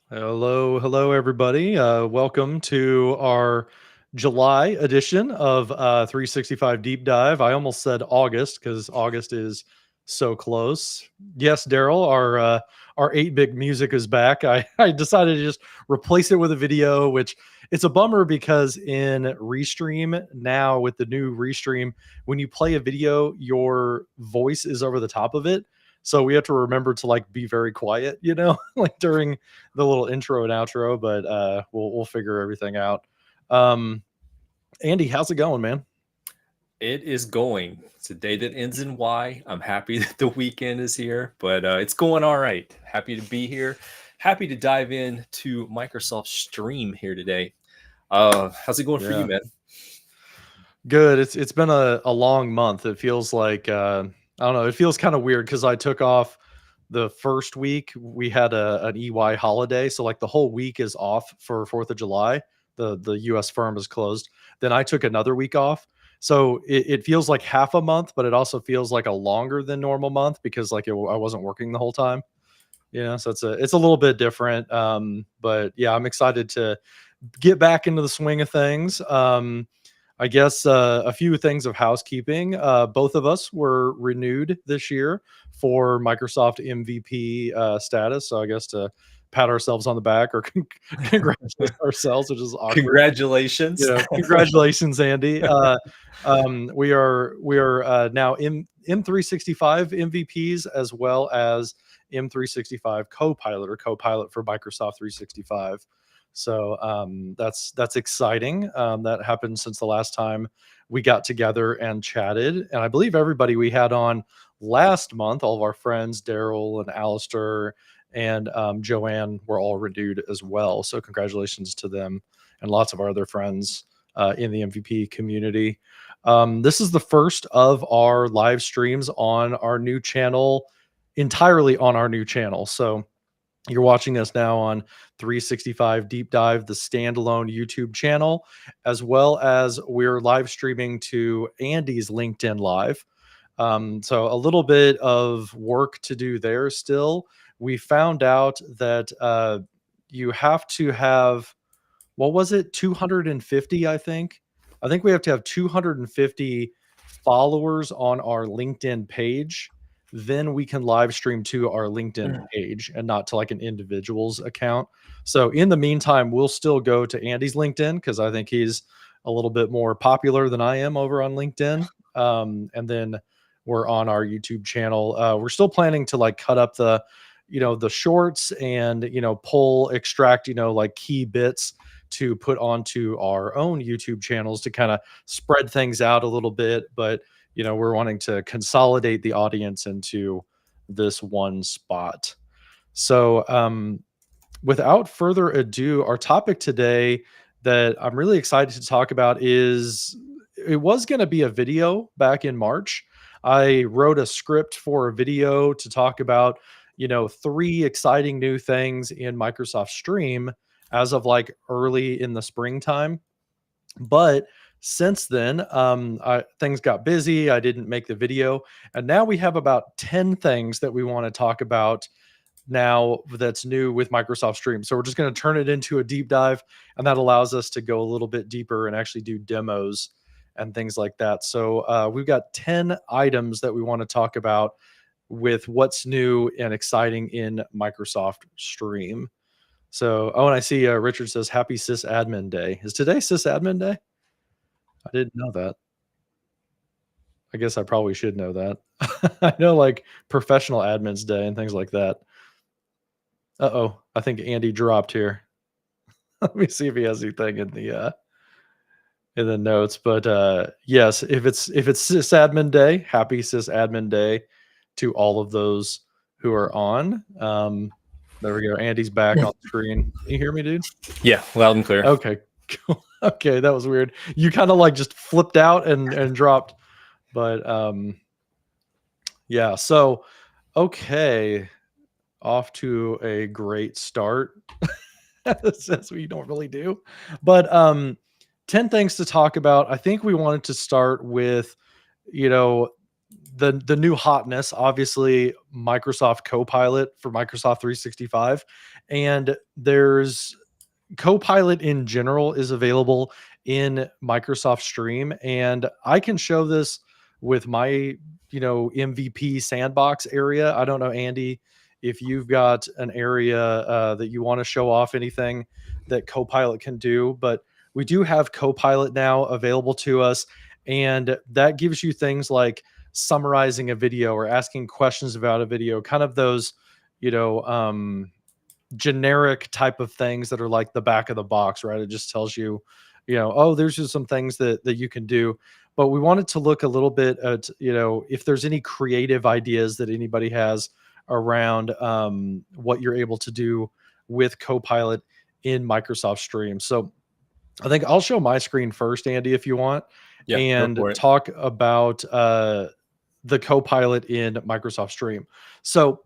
Hello, everybody. Welcome to our July edition of 365 Deep Dive. I almost said August because August is so close. Yes, Daryl, our 8-bit music is back. I decided to just replace it with a video, which it's a bummer because in Restream now with the new Restream, when you play a video, your voice is over the top of it. So we have to remember to like be very quiet, like during the little intro and outro, but we'll figure everything out. Um, Andy, how's it going, man? It is going. It's a day that ends in Y. I'm happy that the weekend is here, but it's going all right. Happy to be here. Happy to dive in to Microsoft Stream here today. How's it going for you, Yeah, man? good. It's been a long month. It feels like I don't know. It feels kind of weird because I took off the first week. We had an EY holiday, so like the whole week is off for Fourth of July. The U.S. firm is closed. Then I took another week off. So it feels like half a month, but it also feels like a longer than normal month because like I wasn't working the whole time. So it's a little bit different. But yeah, I'm excited to get back into the swing of things. I guess a few things of housekeeping. Both of us were renewed this year for Microsoft MVP status. So I guess to pat ourselves on the back or congratulate ourselves, which is awkward. Congratulations. Congratulations, Andy. We are now M365 MVPs as well as M365 Copilot or Copilot for Microsoft 365. So that's exciting. That happened since the last time we got together and chatted, and I believe everybody we had on last month, all of our friends, Daryl and Alistair and Joanne, were all renewed as well. So congratulations to them and lots of our other friends in the MVP community. This is the first of our live streams on our new channel, entirely on our new channel. So you're watching us now on 365 Deep Dive, the standalone YouTube channel, as well as we're live streaming to Andy's LinkedIn Live. So a little bit of work to do there still. We found out that you have to have, what was it, 250, I think. I think we have to have 250 followers on our LinkedIn page. Then we can live stream to our LinkedIn page and not to like an individual's account. So in the meantime, we'll still go to Andy's LinkedIn because I think he's a little bit more popular than I am over on LinkedIn. And then we're on our YouTube channel. We're still planning to like cut up the shorts and pull, extract like key bits to put onto our own YouTube channels to kind of spread things out a little bit. But we're wanting to consolidate the audience into this one spot. So without further ado, our topic today that I'm really excited to talk about it was going to be a video back in March. I wrote a script for a video to talk about 3 exciting new things in Microsoft Stream as of like early in the springtime. But since then, things got busy. I didn't make the video. And now we have about 10 things that we want to talk about now that's new with Microsoft Stream. So we're just going to turn it into a deep dive. And that allows us to go a little bit deeper and actually do demos and things like that. So we've got 10 items that we want to talk about with what's new and exciting in Microsoft Stream. So, and I see Richard says, Happy Sysadmin Day. Is today Sysadmin Day? I didn't know that. I guess I probably should know that. I know like Professional Admins Day and things like that. Uh-oh, I think Andy dropped here. Let me see if he has anything in the notes. But yes, if it's Sysadmin Day, happy Sysadmin Day to all of those who are on. There we go. Andy's back on screen. Can you hear me, dude? Yeah, loud and clear. Okay, cool. Okay, that was weird. You kind of like just flipped out and dropped. But yeah, so okay, off to a great start. That's what you don't really do. But 10 things to talk about. I think we wanted to start with, the new hotness, obviously Microsoft Copilot for Microsoft 365. And there's Copilot in general is available in Microsoft Stream, and I can show this with my, MVP sandbox area. I don't know, Andy, if you've got an area that you want to show off anything that Copilot can do, but we do have Copilot now available to us, and that gives you things like summarizing a video or asking questions about a video, kind of those, you know, generic type of things that are like the back of the box, right? It just tells you, oh, there's just some things that you can do. But we wanted to look a little bit at, if there's any creative ideas that anybody has around what you're able to do with Copilot in Microsoft Stream. So I think I'll show my screen first, Andy, if you want, Yeah, go and for it. talk about the Copilot in Microsoft Stream. So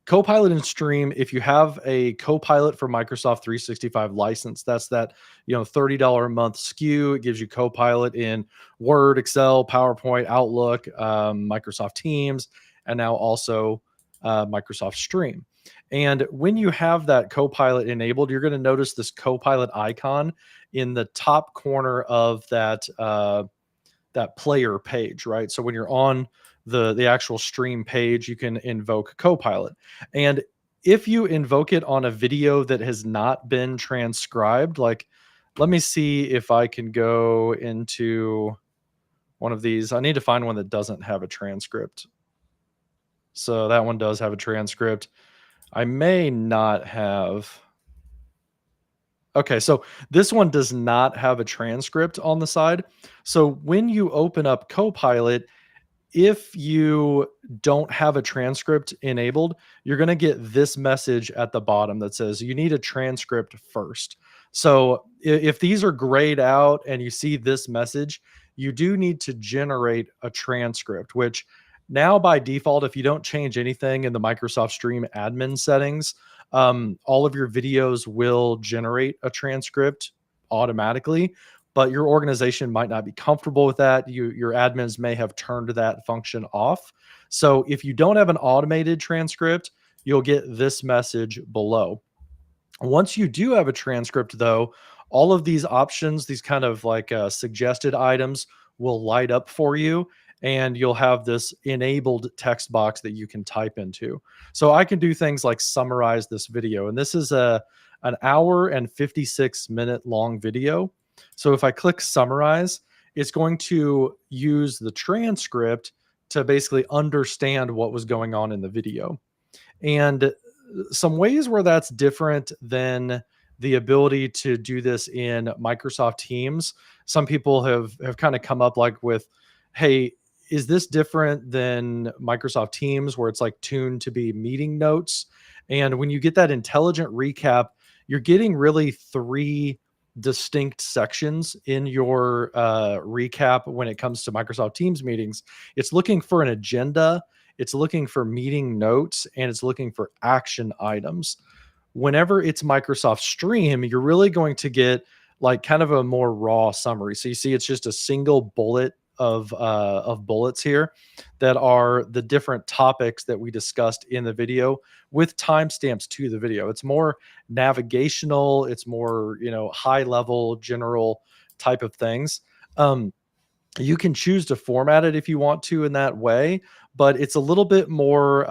Copilot in Stream, if you have a Copilot for Microsoft 365 license, that's that, $30 a month SKU. It gives you Copilot in Word, Excel, PowerPoint, Outlook, Microsoft Teams, and now also Microsoft Stream. And when you have that Copilot enabled, you're going to notice this Copilot icon in the top corner of that player page, right? So when you're on the actual stream page, you can invoke Copilot. And if you invoke it on a video that has not been transcribed, like, let me see if I can go into one of these. I need to find one that doesn't have a transcript. So that one does have a transcript. I may not have. Okay, so this one does not have a transcript on the side. So when you open up Copilot, if you don't have a transcript enabled, you're going to get this message at the bottom that says you need a transcript first. So if these are grayed out and you see this message, you do need to generate a transcript, which now by default, if you don't change anything in the Microsoft Stream admin settings, all of your videos will generate a transcript automatically, but your organization might not be comfortable with that. Your admins may have turned that function off. So if you don't have an automated transcript, you'll get this message below. Once you do have a transcript, though, all of these options, these kind of like suggested items, will light up for you, and you'll have this enabled text box that you can type into. So I can do things like summarize this video, and this is an hour and 56-minute long video. So if I click summarize, it's going to use the transcript to basically understand what was going on in the video. And some ways where that's different than the ability to do this in Microsoft Teams. Some people have kind of come up like with, hey, is this different than Microsoft Teams where it's like tuned to be meeting notes? And when you get that intelligent recap, you're getting really three distinct sections in your recap when it comes to Microsoft Teams meetings. It's looking for an agenda, it's looking for meeting notes, and it's looking for action items. Whenever it's Microsoft Stream, you're really going to get like kind of a more raw summary. So you see, it's just a single bullet of bullets here that are the different topics that we discussed in the video with timestamps to the video. It's more navigational. It's more, high level, general type of things. You can choose to format it if you want to in that way, but it's a little bit more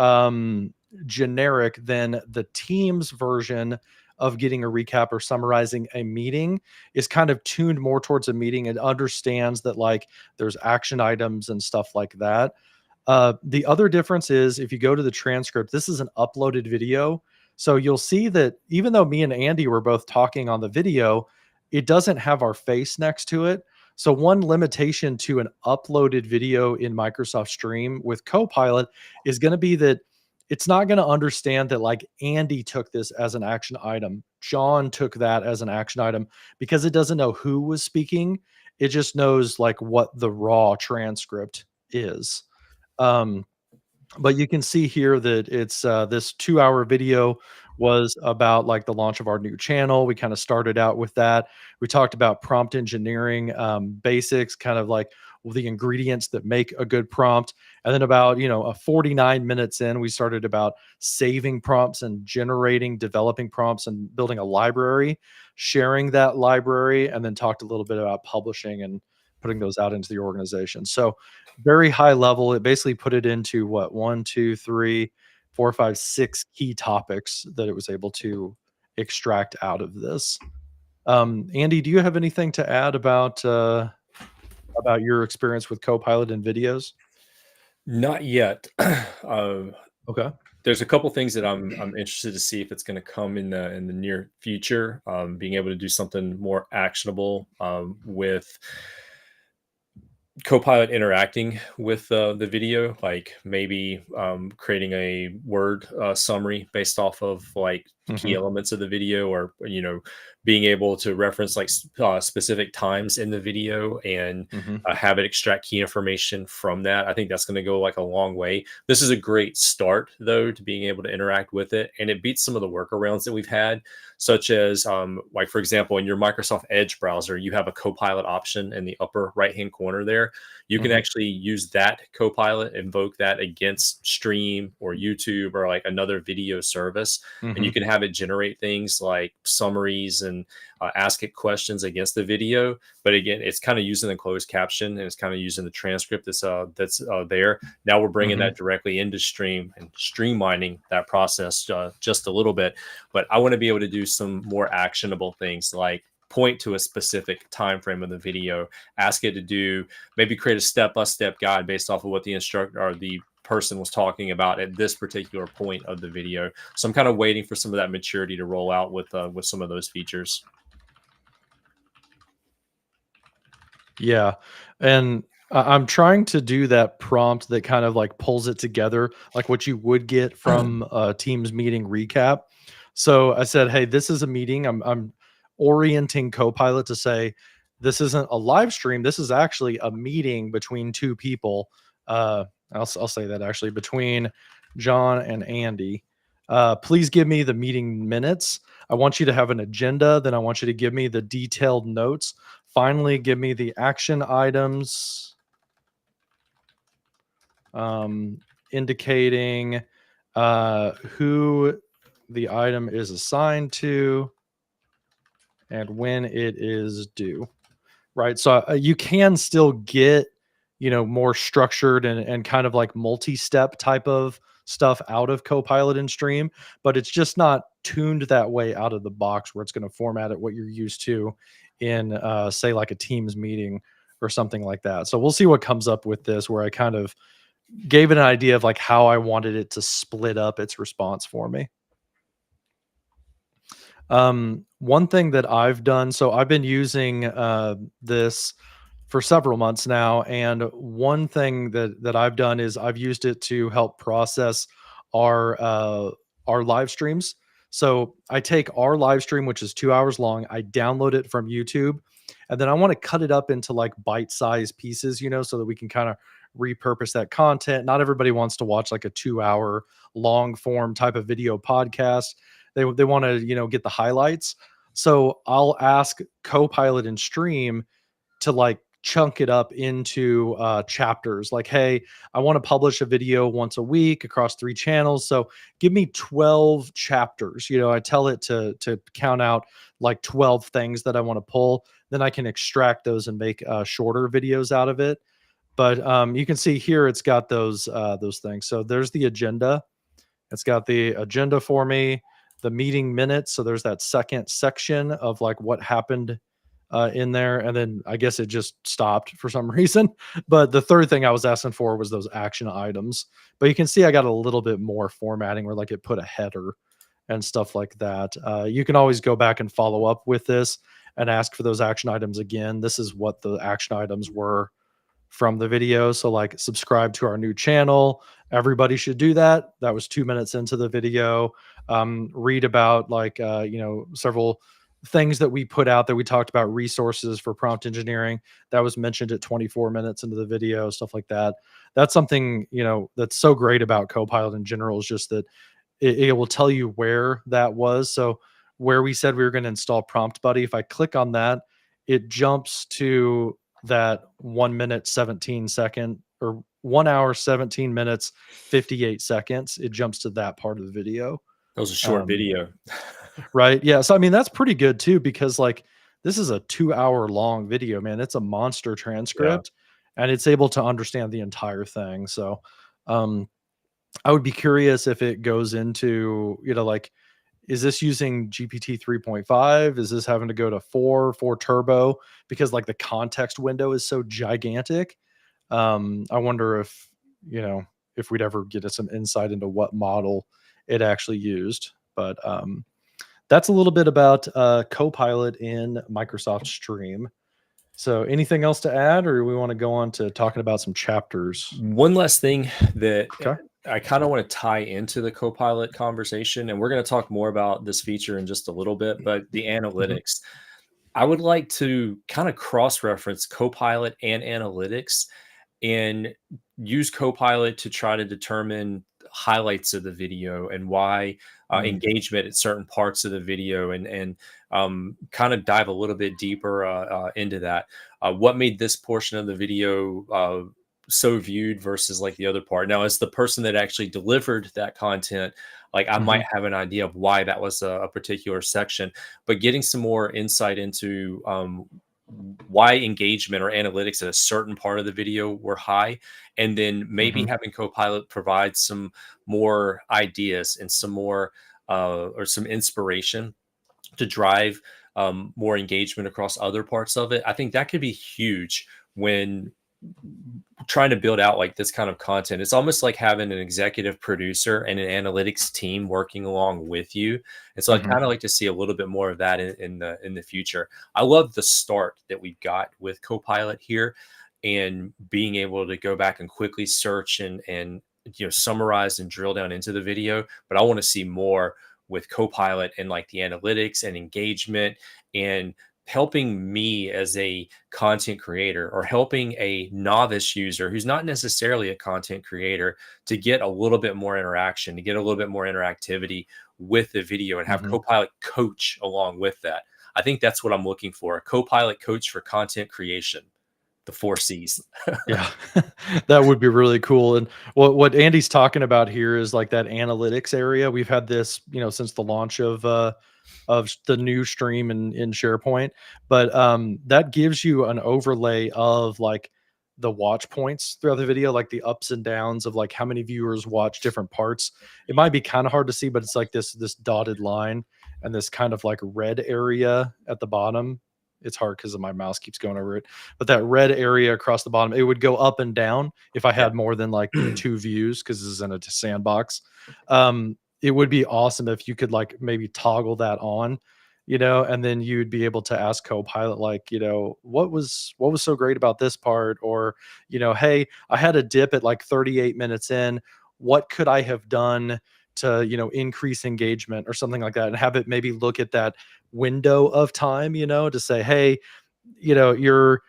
generic than the Teams version of getting a recap or summarizing a meeting. Is kind of tuned more towards a meeting. It understands that like there's action items and stuff like that. The other difference is if you go to the transcript, this is an uploaded video. So you'll see that even though me and Andy were both talking on the video, it doesn't have our face next to it. So one limitation to an uploaded video in Microsoft Stream with Copilot is going to be that it's not going to understand that like Andy took this as an action item, John took that as an action item, because it doesn't know who was speaking. It just knows like what the raw transcript is. But you can see here that it's this 2-hour video was about like the launch of our new channel. We kind of started out with that. We talked about prompt engineering basics, kind of like the ingredients that make a good prompt. And then about, 49 minutes in, we started about saving prompts and developing prompts and building a library, sharing that library, and then talked a little bit about publishing and putting those out into the organization. So very high level. It basically put it into what, one, two, three, four, five, six key topics that it was able to extract out of this. Andy, do you have anything to add about your experience with Copilot and videos? Not yet. uh, Okay. there's a couple things that I'm interested to see if it's going to come in the near future. Being able to do something more actionable with Copilot interacting with the video, like maybe creating a word summary based off of like key Mhm. elements of the video, or being able to reference like specific times in the video and Mhm. have it extract key information from that. I think that's going to go like a long way. This is a great start though to being able to interact with it, and it beats some of the workarounds that we've had, such as like for example in your Microsoft Edge browser you have a Copilot option in the upper right hand corner there. You can Mhm. actually use that Copilot, invoke that against Stream or YouTube or like another video service, and you Mhm. can have it generate things like summaries and ask it questions against the video. But again, it's kind of using the closed caption and it's kind of using the transcript that's there. Now we're bringing Mhm. that directly into Stream and streamlining that process just a little bit. But I want to be able to do some more actionable things like point to a specific time frame of the video, ask it to do, maybe create a step-by-step guide based off of what the instructor or the person was talking about at this particular point of the video. So I'm kind of waiting for some of that maturity to roll out with some of those features. Yeah, and I'm trying to do that prompt that kind of, like, pulls it together, like what you would get from a Teams meeting recap. So I said, "Hey, this is a meeting." I'm orienting Copilot to say, "This isn't a live stream, this is actually a meeting between 2 people." I'll say that actually, between John and Andy. "Please give me the meeting minutes. I want you to have an agenda, then I want you to give me the detailed notes. Finally, give me the action items, indicating who the item is assigned to and when it is due." Right. So you can still get, more structured and kind of like multi-step type of stuff out of Copilot and Stream, but it's just not tuned that way out of the box where it's going to format it what you're used to in, say, like a Teams meeting or something like that. So we'll see what comes up with this, where I kind of gave it an idea of like how I wanted it to split up its response for me. One thing that I've done, so I've been using this for several months now, and one thing that I've done is I've used it to help process our live streams. So I take our live stream, which is 2 hours long, I download it from YouTube, and then I want to cut it up into like bite-sized pieces, so that we can kind of repurpose that content. Not everybody wants to watch like a 2 hour long form type of video podcast. They want to, get the highlights. So I'll ask Copilot and Stream to like chunk it up into chapters. Like, hey, I want to publish a video once a week across 3 channels. So give me 12 chapters. I tell it to count out like 12 things that I want to pull. Then I can extract those and make shorter videos out of it. But you can see here it's got those things. So there's the agenda. It's got the agenda for me, the meeting minutes. So there's that second section of like what happened in there. And then I guess it just stopped for some reason. But the third thing I was asking for was those action items. But you can see I got a little bit more formatting where like it put a header and stuff like that. You can always go back and follow up with this and ask for those action items again. This is what the action items were from the video. So like subscribe to our new channel. Everybody should do that. That was 2 minutes into the video. Read about like several things that we put out there. We talked about resources for prompt engineering. That was mentioned at 24 minutes into the video, stuff like that. That's something, that's so great about Copilot in general, is just that it will tell you where that was. So where we said we were going to install Prompt Buddy, if I click on that, it jumps to that 1 minute 17 second or 1 hour, 17 minutes, 58 seconds. It jumps to that part of the video. That was a short video. Right. Yeah. So, I mean, that's pretty good too, because like this is a 2 hour long video, man. It's a monster Yeah. transcript and it's able to understand the entire thing. So, um, I would be curious if it goes into, like, is this using GPT 3.5? Is this having to go to 4 turbo? Because like the context window is so gigantic. I wonder you know, if we'd ever get some insight into what model it actually used. But that's a little bit about Copilot in Microsoft Stream. So anything else to add, or we want to go on to talking about some chapters? One last thing that Okay. I kind of want to tie into the Copilot conversation, and we're going to talk more about this feature in just a little bit, but the Mhm. analytics. I would like to kind of cross reference Copilot and analytics and use Copilot to try to determine highlights of the video and why Mm. engagement at certain parts of the video, and kind of dive a little bit deeper into that. What made this portion of the video so viewed versus like the other part? Now, as the person that actually delivered that content, like I might Mhm. have an idea of why that was a particular section, but getting some more insight into why engagement or analytics at a certain part of the video were high, and then maybe Mhm. having Copilot provide some more ideas and some more or some inspiration to drive more engagement across other parts of it. I think that could be huge when trying to build out like this kind of content. It's almost like having an executive producer and an analytics team working along with you. And so I Mhm. kind of like to see a little bit more of that in the future. I love the start that we've got with Copilot here, and being able to go back and quickly search and summarize and drill down into the video. But I want to see more with Copilot and like the analytics and engagement, and helping me as a content creator, or helping a novice user who's not necessarily a content creator, to get a little bit more interaction, to get a little bit more interactivity with the video, and have Mhm. Copilot coach along with that. I think that's what I'm looking for, a Copilot coach for content creation, the 4 C's. Yeah, that would be really cool. And what Andy's talking about here is like that analytics area. We've had this, since the launch of the new stream in SharePoint, but that gives you an overlay of like the watch points throughout the video, like the ups and downs of like how many viewers watch different parts. It might be kind of hard to see, but it's like this dotted line and this kind of like red area at the bottom. It's hard because my mouse keeps going over it, but that red area across the bottom, it would go up and down if I Yeah. had more than like 2 views, because this is in a sandbox. It would be awesome if you could like maybe toggle that on, and then you'd be able to ask Copilot, like, what was so great about this part? Or, hey, I had a dip at like 38 minutes in. What could I have done to, increase engagement or something like that? And have it maybe look at that window of time, to say, hey, your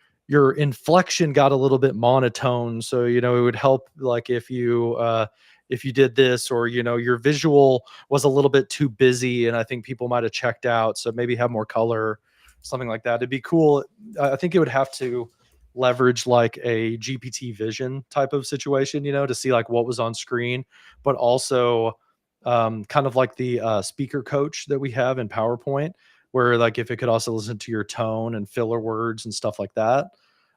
inflection got a little bit monotone, so it would help like if you did this, or your visual was a little bit too busy and I think people might have checked out, so maybe have more color, something like that. It'd be cool. I think it would have to leverage like a GPT vision type of situation, to see like what was on screen, but also kind of like the speaker coach that we have in PowerPoint, where like if it could also listen to your tone and filler words and stuff like that,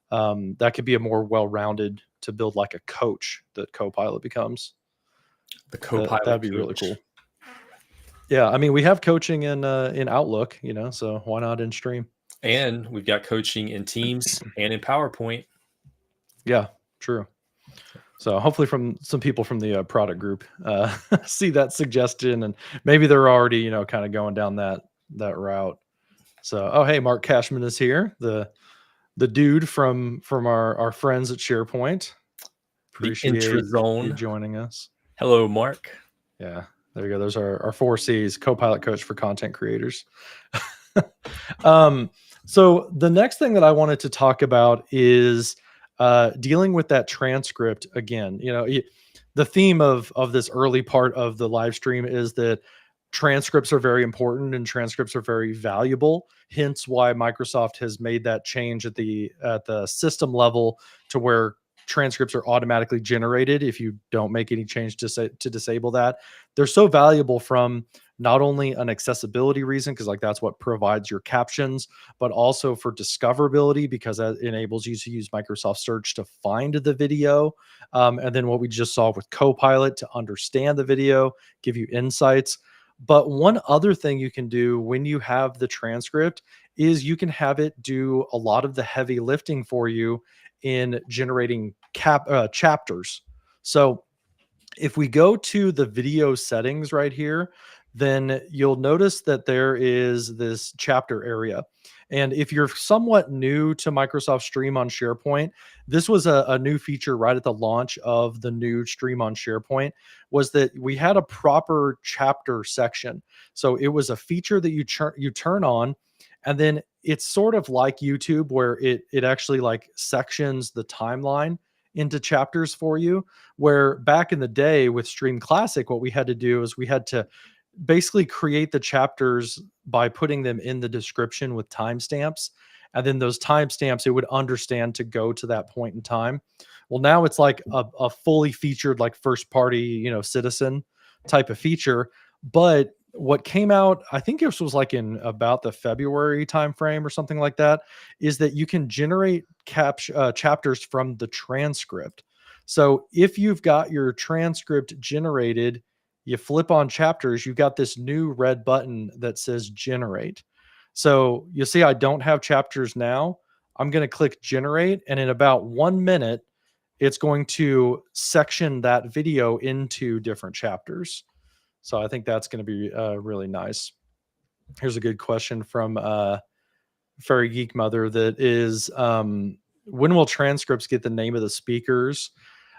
that could be a more well-rounded to build like a coach that Copilot becomes. The That'd Copilot be really coach. cool. Yeah, I mean, we have coaching in Outlook, so why not in Stream? And we've got coaching in Teams and in PowerPoint. Yeah, true. So hopefully from some people from the product group see that suggestion, and maybe they're already kind of going down that route. So, oh hey, Mark Cashman is here, the dude from our friends at SharePoint. The Appreciate you intrazone. joining us. Hello, Mark. Yeah, there you go. Those are our 4 C's: Copilot coach for content creators. um, so the next thing that I wanted to talk about is dealing with that transcript again. The theme of this early part of the live stream is that transcripts are very important and transcripts are very valuable. Hence, why Microsoft has made that change at the system level to where transcripts are automatically generated if you don't make any change to disable that. They're so valuable from not only an accessibility reason, because like that's what provides your captions, but also for discoverability, because that enables you to use Microsoft Search to find the video. And then what we just saw with Copilot to understand the video, give you insights. But one other thing you can do when you have the transcript is you can have it do a lot of the heavy lifting for you in generating chapters. So if we go to the video settings right here, then you'll notice that there is this chapter area. And if you're somewhat new to Microsoft Stream on SharePoint, this was a new feature right at the launch of the new Stream on SharePoint, was that we had a proper chapter section. So it was a feature that you turn on, and then it's sort of like YouTube, where it actually like sections the timeline into chapters for you. Where back in the day with Stream Classic, what we had to do is we had to basically create the chapters by putting them in the description with timestamps. And then those timestamps, it would understand to go to that point in time. Well, now it's like a fully featured, like first party, citizen type of feature. But what came out, I think this was like in about the February timeframe or something like that, is that you can generate chapters from the transcript. So if you've got your transcript generated, you flip on chapters, you've got this new red button that says generate. So you'll see I don't have chapters now. I'm going to click generate, and in about 1 minute, it's going to section that video into different chapters. So I think that's going to be really nice. Here's a good question from Fairy Geek Mother that is, when will transcripts get the name of the speakers?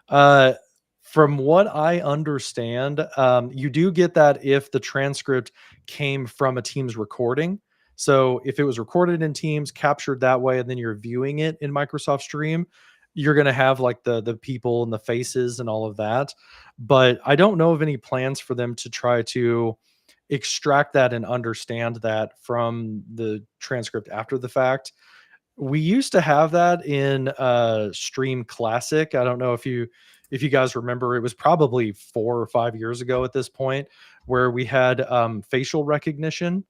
From what I understand, you do get that if the transcript came from a Teams recording. So if it was recorded in Teams, captured that way, and then you're viewing it in Microsoft Stream, you're going to have like the people and the faces and all of that. But I don't know of any plans for them to try to extract that and understand that from the transcript after the fact. We used to have that in Stream Classic. I don't know if you guys remember. It was probably 4 or 5 years ago at this point, where we had facial recognition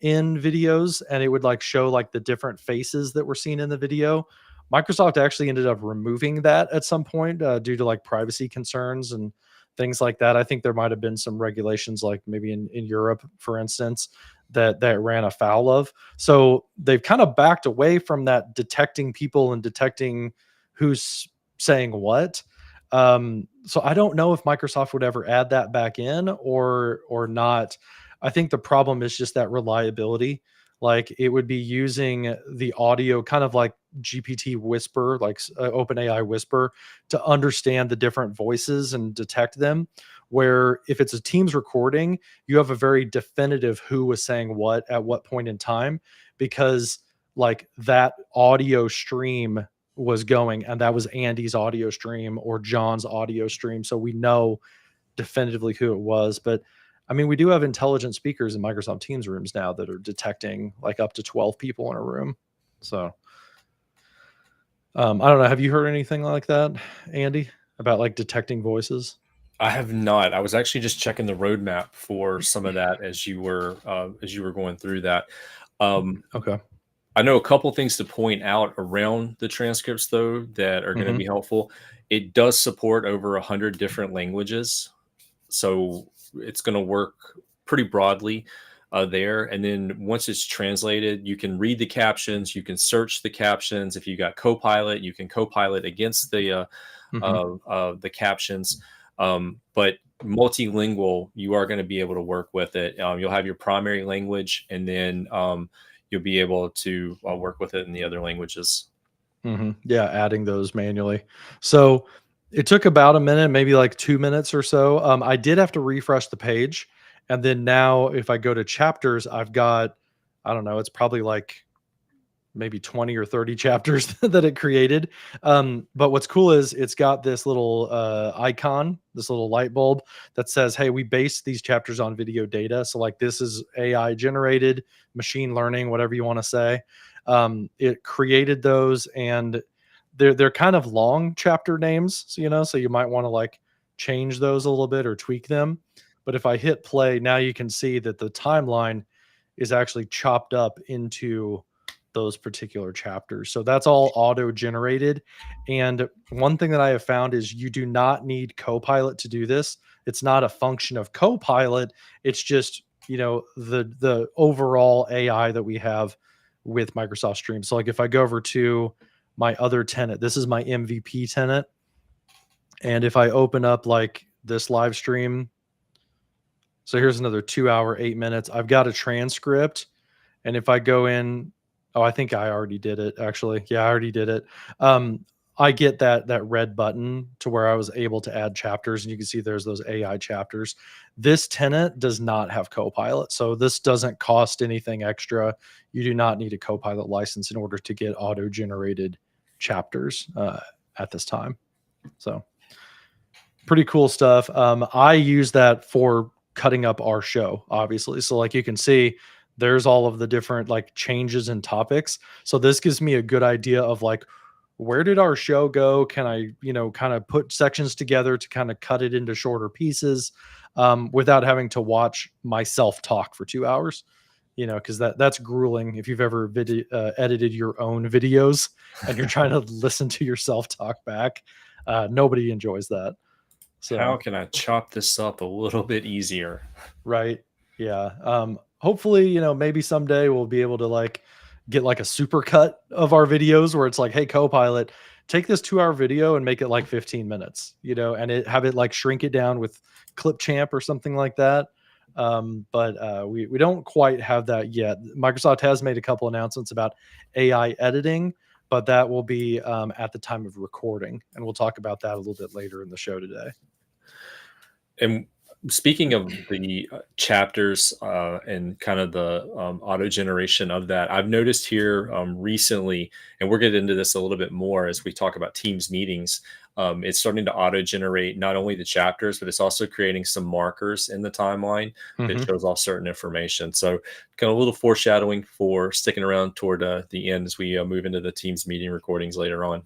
in videos, and it would like show like the different faces that were seen in the video. Microsoft actually ended up removing that at some point due to like privacy concerns and things like that. I think there might have been some regulations, like maybe in Europe, for instance, that ran afoul of. So they've kind of backed away from that detecting people and detecting who's saying what. So I don't know if Microsoft would ever add that back in or not. I think the problem is just that reliability. Like it would be using the audio kind of like GPT Whisper, like OpenAI Whisper, to understand the different voices and detect them. Where if it's a Teams recording, you have a very definitive who was saying what at what point in time, because like that audio stream was going, and that was Andy's audio stream or John's audio stream. So we know definitively who it was. But I mean, we do have intelligent speakers in Microsoft Teams rooms now that are detecting like up to 12 people in a room. So I don't know. Have you heard anything like that, Andy, about like detecting voices? I have not. I was actually just checking the roadmap for some of that as you were going through that. Okay. I know a couple things to point out around the transcripts, though, that are going to be helpful. It does support over 100 different languages, so it's going to work pretty broadly there. And then once it's translated, you can read the captions, you can search the captions. If you got Copilot, you can Copilot against the captions. But multilingual, you are going to be able to work with it. You'll have your primary language, and then you'll be able to work with it in the other languages. Yeah, adding those manually. So it took about a minute, maybe like 2 minutes or so. I did have to refresh the page. And then now if I go to chapters, I've got, I don't know, it's probably like maybe 20 or 30 chapters that it created. But what's cool is it's got this little icon, this little light bulb that says, hey, we base these chapters on video data. So like this is AI generated, machine learning, whatever you want to say. It created those, and they're kind of long chapter names, so, so you might want to like change those a little bit or tweak them. But if I hit play, now you can see that the timeline is actually chopped up into those particular chapters. So that's all auto generated. And one thing that I have found is you do not need Copilot to do this. It's not a function of Copilot. It's just, the overall AI that we have with Microsoft Stream. So like if I go over to my other tenant, this is my MVP tenant. And if I open up like this live stream, so here's another 2 hour, 8 minutes. I've got a transcript. And if I go in, oh, I think I already did it actually. Yeah, I already did it. I get that red button to where I was able to add chapters, and you can see there's those AI chapters. This tenant does not have Copilot, so this doesn't cost anything extra. You do not need a Copilot license in order to get auto-generated chapters at this time. So pretty cool stuff. I use that for cutting up our show, obviously. So like you can see, there's all of the different like changes and topics. So this gives me a good idea of like, where did our show go? Can I, kind of put sections together to kind of cut it into shorter pieces without having to watch myself talk for 2 hours, because that's grueling. If you've ever edited your own videos and you're trying to listen to yourself talk back, nobody enjoys that. So How can I chop this up a little bit easier? right. Yeah. Hopefully, maybe someday we'll be able to like get like a super cut of our videos where it's like, hey, Copilot, take this 2 hour video and make it like 15 minutes, and have it like shrink it down with Clipchamp or something like that. But we don't quite have that yet. Microsoft has made a couple announcements about AI editing, but that will be at the time of recording. And we'll talk about that a little bit later in the show today. And speaking of the chapters and kind of the auto generation of that, I've noticed here recently, and we'll get into this a little bit more as we talk about Teams meetings, it's starting to auto generate not only the chapters, but it's also creating some markers in the timeline that shows off certain information. So kind of a little foreshadowing for sticking around toward the end as we move into the Teams meeting recordings later on.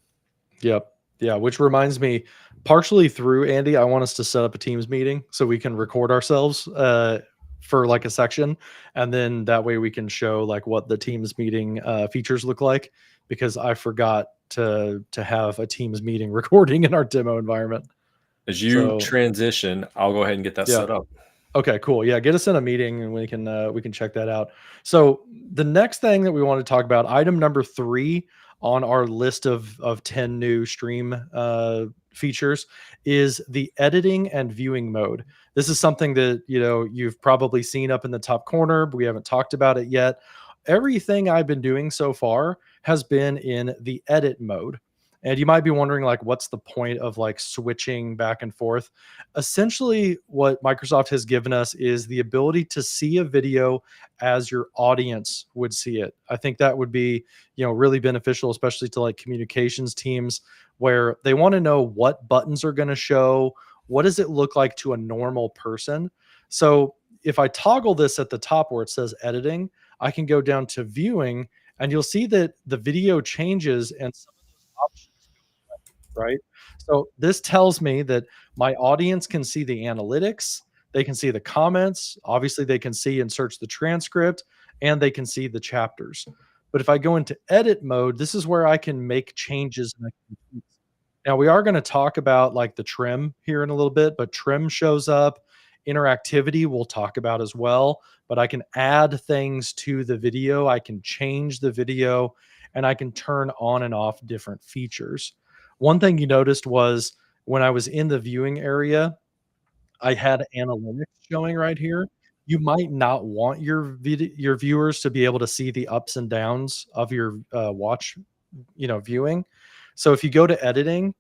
Yep. Yeah, which reminds me, partially through Andy, I want us to set up a Teams meeting so we can record ourselves for like a section, and then that way we can show like what the Teams meeting features look like, because I forgot to have a Teams meeting recording in our demo environment. As you transition, I'll go ahead and get that set up. Okay, cool. Yeah, get us in a meeting and we can check that out. So the next thing that we want to talk about, item number 3 on our list of 10 new stream features, is the editing and viewing mode. This is something that you've probably seen up in the top corner, but we haven't talked about it yet. Everything I've been doing so far has been in the edit mode. And you might be wondering, like, what's the point of like switching back and forth? Essentially, what Microsoft has given us is the ability to see a video as your audience would see it. I think that would be, really beneficial, especially to like communications teams where they want to know what buttons are going to show. What does it look like to a normal person? So if I toggle this at the top where it says editing, I can go down to viewing, and you'll see that the video changes and some of those options go away, right? So this tells me that my audience can see the analytics, they can see the comments, obviously they can see and search the transcript, and they can see the chapters. But if I go into edit mode, this is where I can make changes. Now we are going to talk about like the trim here in a little bit, but trim shows up. Interactivity we'll talk about as well, but I can add things to the video. I can change the video, and I can turn on and off different features. One thing you noticed was when I was in the viewing area, I had analytics showing right here. You might not want your viewers to be able to see the ups and downs of your watch, viewing. So if you go to editing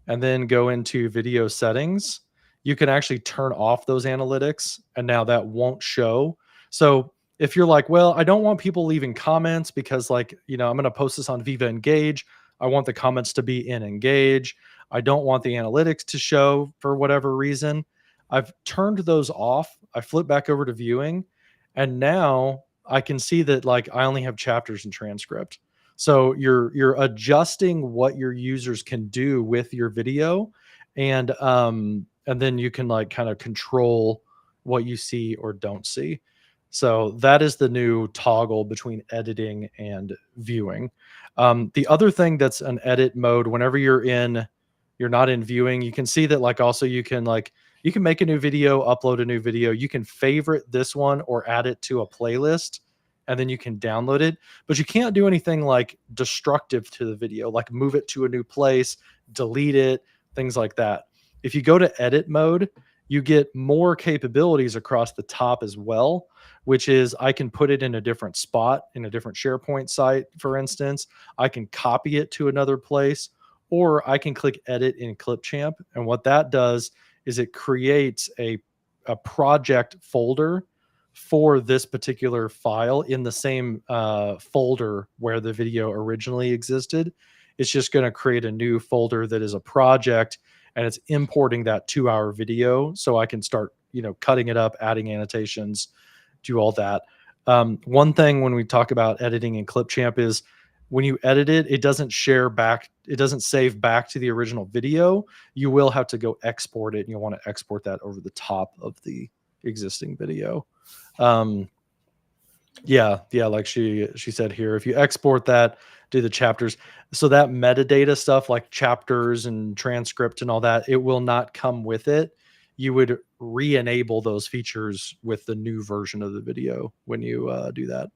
and then go into video settings, you can actually turn off those analytics, and now that won't show. So if you're like, well, I don't want people leaving comments because like, I'm going to post this on Viva Engage. I want the comments to be in Engage. I don't want the analytics to show for whatever reason. I've turned those off. I flip back over to viewing, and now I can see that like I only have chapters and transcript. So you're adjusting what your users can do with your video, and then you can like kind of control what you see or don't see. So that is the new toggle between editing and viewing. The other thing that's an edit mode, whenever you're not in viewing, you can see that like also you can make a new video, upload a new video. You can favorite this one or add it to a playlist, and then you can download it. But you can't do anything like destructive to the video, like move it to a new place, delete it, things like that. If you go to edit mode, you get more capabilities across the top as well, which is I can put it in a different spot in a different SharePoint site, for instance. I can copy it to another place, or I can click edit in Clipchamp. And what that does is it creates a project folder for this particular file in the same folder where the video originally existed. It's just going to create a new folder that is a project, and it's importing that 2-hour video so I can start, cutting it up, adding annotations, do all that. One thing when we talk about editing in Clipchamp is when you edit it, it doesn't share back, it doesn't save back to the original video. You will have to go export it, and you'll want to export that over the top of the existing video. Yeah, like she said here, if you export that, do the chapters, so that metadata stuff like chapters and transcript and all that, it will not come with it. You would re-enable those features with the new version of the video when you do that.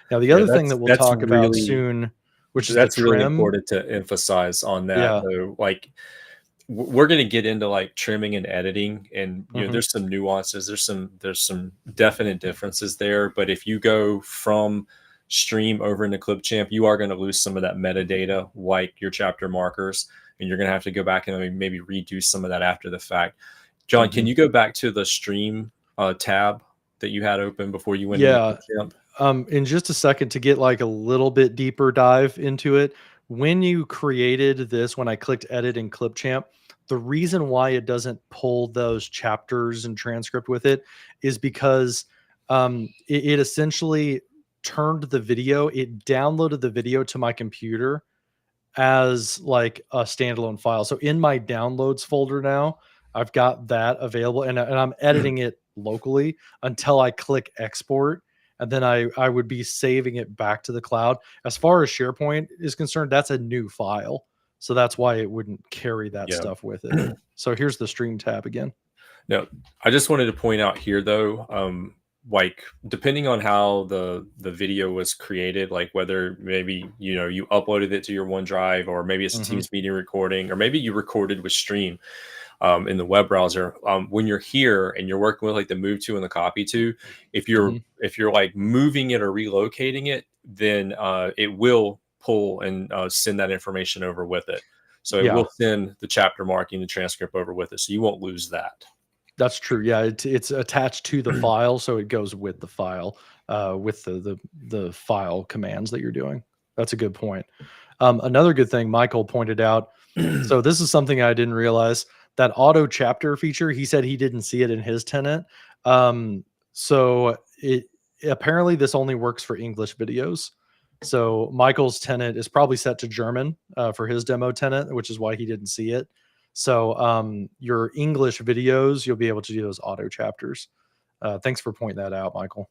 Now, the other thing that we'll talk about soon, which is the that's really trim. important to emphasize on that, Yeah. though. Like, we're going to get into like trimming and editing, and there's some nuances, there's some definite differences there. But if you go from Stream over into Clipchamp, you are going to lose some of that metadata, like your chapter markers, and you're going to have to go back and maybe redo some of that after the fact. John, can you go back to the Stream tab that you had open before you went into Clipchamp? In just a second, to get like a little bit deeper dive into it, when you created this, when I clicked edit in Clipchamp, the reason why it doesn't pull those chapters and transcript with it is because it essentially turned the video, it downloaded the video to my computer as like a standalone file. So in my downloads folder now, I've got that available, and I'm editing it locally until I click export. And then I would be saving it back to the cloud. As far as SharePoint is concerned, that's a new file. So that's why it wouldn't carry that stuff with it. So here's the Stream tab again. No, I just wanted to point out here, though, like depending on how the video was created, like whether maybe you uploaded it to your OneDrive, or maybe it's a Teams meeting recording, or maybe you recorded with Stream in the web browser. When you're here and you're working with like the move to and the copy to, if you're like moving it or relocating it, then it will pull and send that information over with it. So it will send the chapter marking, the transcript over with it, so you won't lose that. That's true. Yeah, it's attached to the file, so it goes with the file, with the file commands that you're doing. That's a good point. Another good thing Michael pointed out. So this is something I didn't realize, that auto chapter feature. He said he didn't see it in his tenant. So it apparently this only works for English videos. So Michael's tenant is probably set to German for his demo tenant, which is why he didn't see it. So your English videos, you'll be able to do those auto chapters. Thanks for pointing that out, Michael.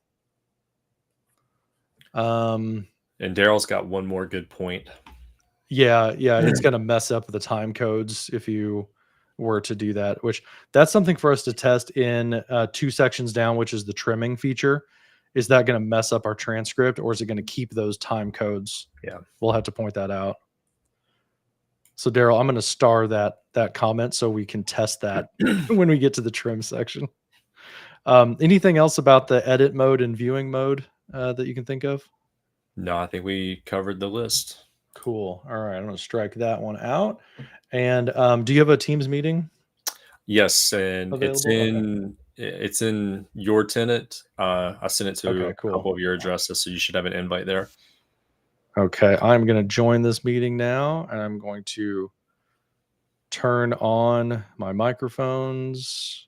And Daryl's got one more good point. Yeah, it's going to mess up the time codes if you were to do that, which that's something for us to test in 2 sections down, which is the trimming feature. Is that going to mess up our transcript, or is it going to keep those time codes? Yeah, we'll have to point that out. So Daryl, I'm going to star that comment so we can test that when we get to the trim section. Anything else about the edit mode and viewing mode that you can think of? No, I think we covered the list. Cool. All right, I'm going to strike that one out. And do you have a Teams meeting? Yes, and available? it's in your tenant. I sent it to a couple of your addresses, so you should have an invite there. Okay, I'm going to join this meeting now, and I'm going to turn on my microphones.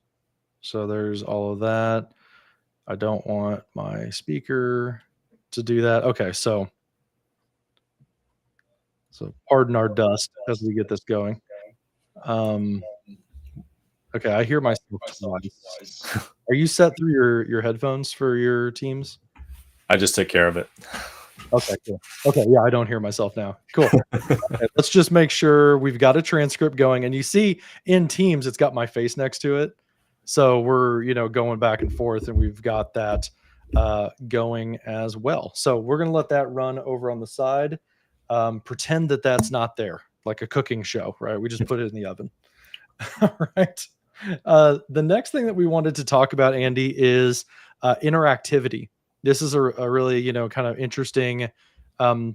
So there's all of that. I don't want my speaker to do that. Okay, so So pardon our dust as we get this going. Okay, I hear myself twice. Are you set through your headphones for your Teams? I just took care of it. Okay, cool. Okay, yeah, I don't hear myself now. Cool. Okay, let's just make sure we've got a transcript going. And you see in Teams, it's got my face next to it. So we're, going back and forth, and we've got that going as well. So we're going to let that run over on the side. Pretend that that's not there, like a cooking show, right? We just put it in the oven. All right. The next thing that we wanted to talk about, Andy, is interactivity. This is a really, kind of interesting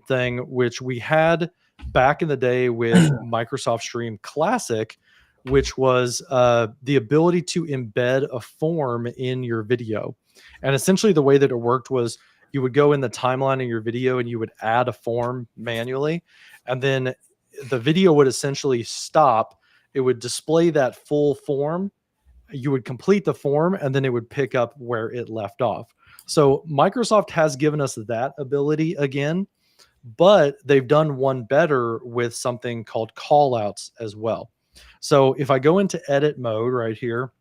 thing, which we had back in the day with Microsoft Stream Classic, which was the ability to embed a form in your video. And essentially the way that it worked was you would go in the timeline of your video and you would add a form manually, and then the video would essentially stop. It would display that full form. You would complete the form, and then it would pick up where it left off. So Microsoft has given us that ability again, but they've done one better with something called callouts as well. So if I go into edit mode right here,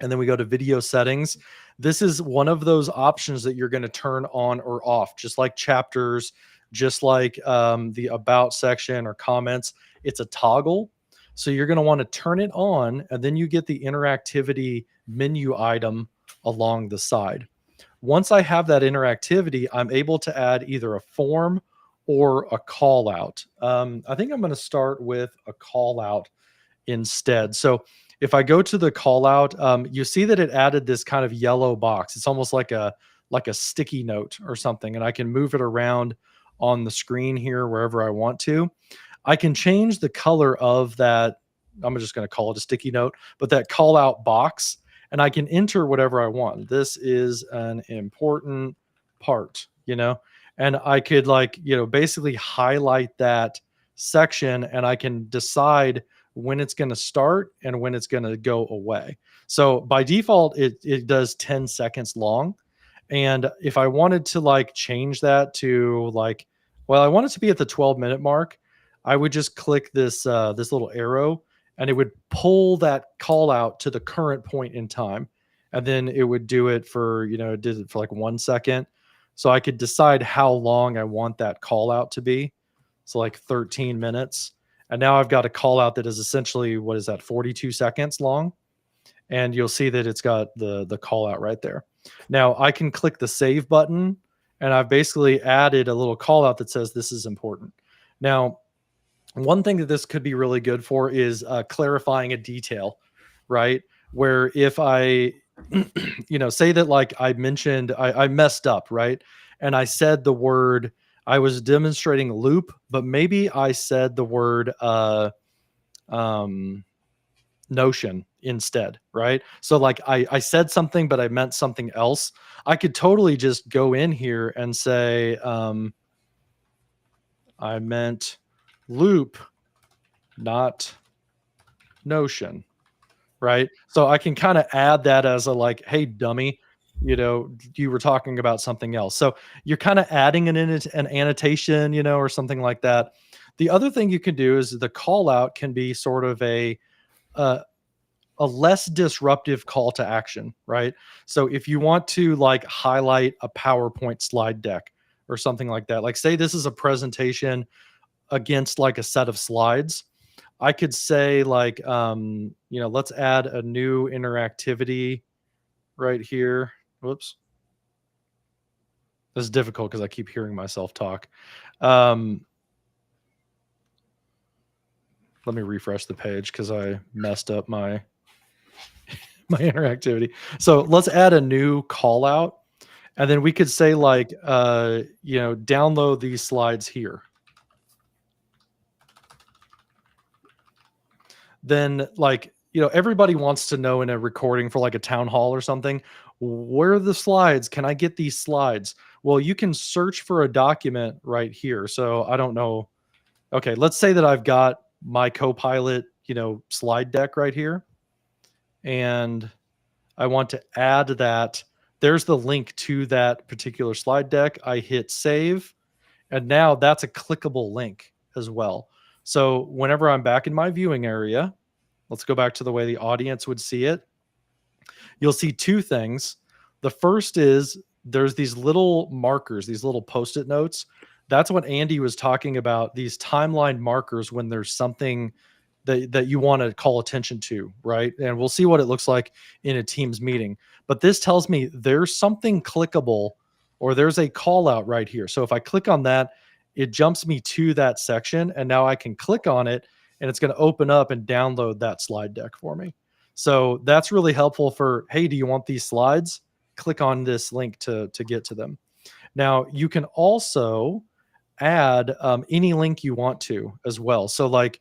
and then we go to video settings, this is one of those options that you're going to turn on or off, just like chapters, just like the about section or comments. It's a toggle. So you're going to want to turn it on, and then you get the interactivity menu item along the side. Once I have that interactivity, I'm able to add either a form or a call out. I think I'm going to start with a call out instead. So if I go to the call out, you see that it added this kind of yellow box. It's almost like a sticky note or something, and I can move it around on the screen here wherever I want to. I can change the color of that. I'm just going to call it a sticky note, but that call out box, and I can enter whatever I want. This is an important part, and I could basically highlight that section, and I can decide when it's going to start and when it's going to go away. So by default, it does 10 seconds long. And if I wanted to change that to I want it to be at the 12-minute mark, I would just click this little arrow, and it would pull that call out to the current point in time. And then it would do it for, it did it for 1 second. So I could decide how long I want that call out to be. So 13 minutes. And now I've got a call out that is essentially, 42 seconds long. And you'll see that it's got the call out right there. Now I can click the save button, and I've basically added a little call out that says this is important. Now, one thing that this could be really good for is clarifying a detail, right? Where if I, say that I mentioned, I messed up, right? And I said the word, I was demonstrating loop, but maybe I said the word Notion instead, right? So I said something, but I meant something else. I could totally just go in here and say, I meant loop, not Notion, right? So I can kind of add that as a hey, dummy, you were talking about something else. So you're kind of adding an annotation, or something like that. The other thing you can do is the call out can be sort of a less disruptive call to action, right? So if you want to highlight a PowerPoint slide deck or something like that, say this is a presentation against a set of slides, I could say let's add a new interactivity right here. Whoops. This is difficult because I keep hearing myself talk. Let me refresh the page because I messed up my interactivity. So let's add a new call out, and then we could say download these slides here. Then everybody wants to know in a recording for a town hall or something, where are the slides? Can I get these slides? Well, you can search for a document right here. So I don't know. Okay, let's say that I've got my Copilot, slide deck right here, and I want to add that. There's the link to that particular slide deck. I hit save, and now that's a clickable link as well. So whenever I'm back in my viewing area, let's go back to the way the audience would see it. You'll see two things. The first is there's these little markers, these little post-it notes. That's what Andy was talking about, these timeline markers when there's something that you want to call attention to, right? And we'll see what it looks like in a Teams meeting. But this tells me there's something clickable or there's a call out right here. So if I click on that, it jumps me to that section, and now I can click on it and it's going to open up and download that slide deck for me. So that's really helpful for, hey, do you want these slides? Click on this link to get to them. Now you can also add any link you want to as well. So like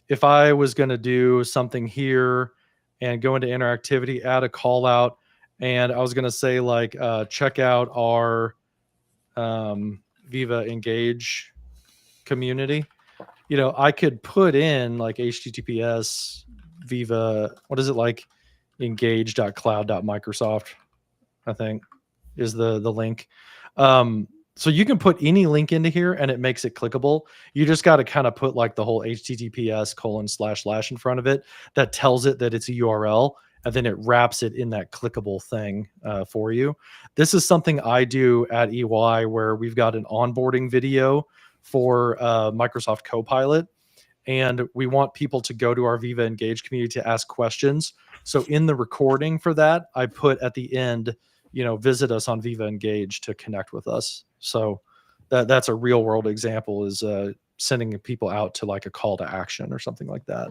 if I was going to do something here and go into interactivity, add a call out, and I was going to say like, check out our Viva Engage community, you know, I could put in like HTTPS Viva, what is it, like engage.cloud.microsoft, I think is the link. So you can put any link into here and it makes it clickable. You just got to kind of put like the whole HTTPS:// in front of it that tells it that it's a URL, and then it wraps it in that clickable thing for you. This is something I do at EY where we've got an onboarding video for Microsoft Copilot, and we want people to go to our Viva Engage community to ask questions. So in the recording for that, I put at the end, you know, visit us on Viva Engage to connect with us. So that's a real world example, is sending people out to like a call to action or something like that.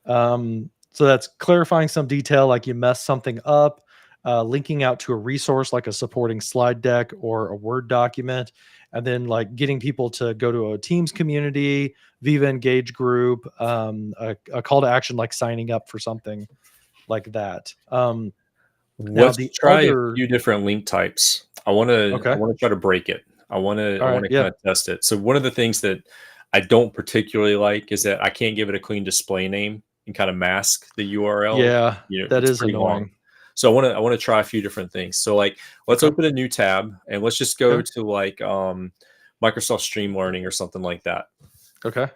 So that's clarifying some detail, like you mess something up, linking out to a resource like a supporting slide deck or a Word document, and then like getting people to go to a Teams community, Viva Engage group, a call to action like signing up for something like that. Let's try a few different link types. I want to try to break it. I want to kind of test it. So one of the things that I don't particularly like is that I can't give it a clean display name and kind of mask the URL. Yeah, you know, that is pretty annoying. long. So I want to try a few different things. So like let's open a new tab and let's just go to like Microsoft Stream Learning or something like that. Okay.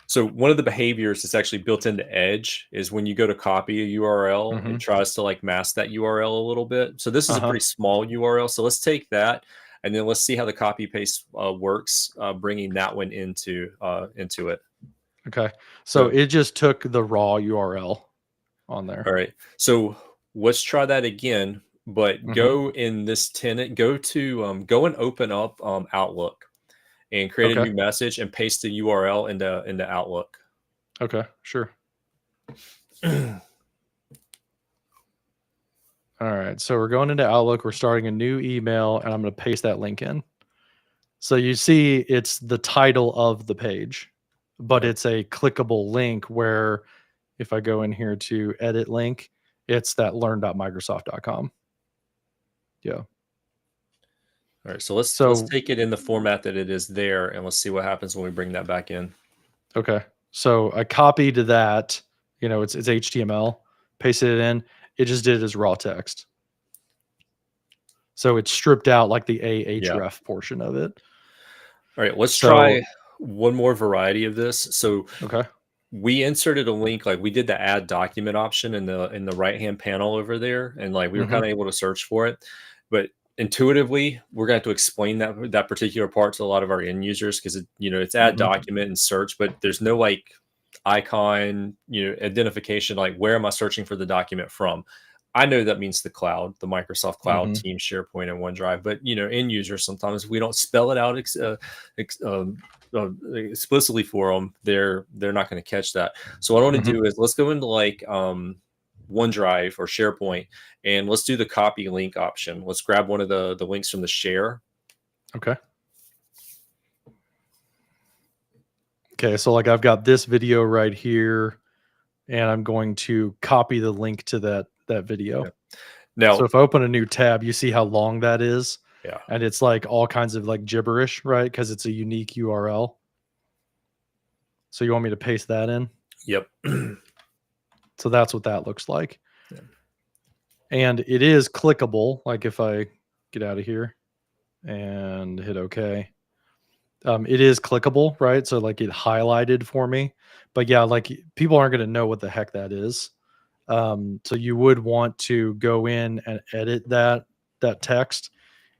So one of the behaviors that's actually built into Edge is when you go to copy a URL, it tries to like mask that URL a little bit. So this is a pretty small URL. So let's take that and then let's see how the copy paste works, bringing that one into it. Okay. So it just took the raw URL on there. All right. So let's try that again, but go in this tenant, go and open up Outlook. And create a new message and paste the URL into Outlook. Okay, sure. All right, so we're going into Outlook. We're starting a new email, and I'm going to paste that link in. So you see it's the title of the page, but it's a clickable link where if I go in here to edit link, it's that learn.microsoft.com. Yeah. All right, so let's take it in the format that it is there, and let's see what happens when we bring that back in. Okay, so I copied that, you know, it's HTML, pasted it in. It just did it as raw text. So it stripped out like the ahref portion of it. All right, let's try one more variety of this. So we inserted a link, like we did the add document option in the right-hand panel over there, and like we were kind of able to search for it, but intuitively we're going to have to explain that particular part to a lot of our end users, because it's add document and search, but there's no like icon, identification, like where am I searching for the document from. I know that means the cloud, the Microsoft Cloud, Teams, SharePoint, and OneDrive, but end users, sometimes we don't spell it out explicitly for them. They're not going to catch that. So what I want to do is let's go into like OneDrive or SharePoint, and let's do the copy link option. Let's grab one of the links from the share. Okay, so like I've got this video right here, and I'm going to copy the link to that video. Now, so if I open a new tab, you see how long that is. Yeah. And it's like all kinds of like gibberish, right? Because it's a unique URL. So you want me to paste that in? Yep. So that's what that looks like. Yeah. And it is clickable. Like if I get out of here and hit OK, It is clickable, right? So like it highlighted for me, but yeah, like people aren't going to know what the heck that is. So you would want to go in and edit that text,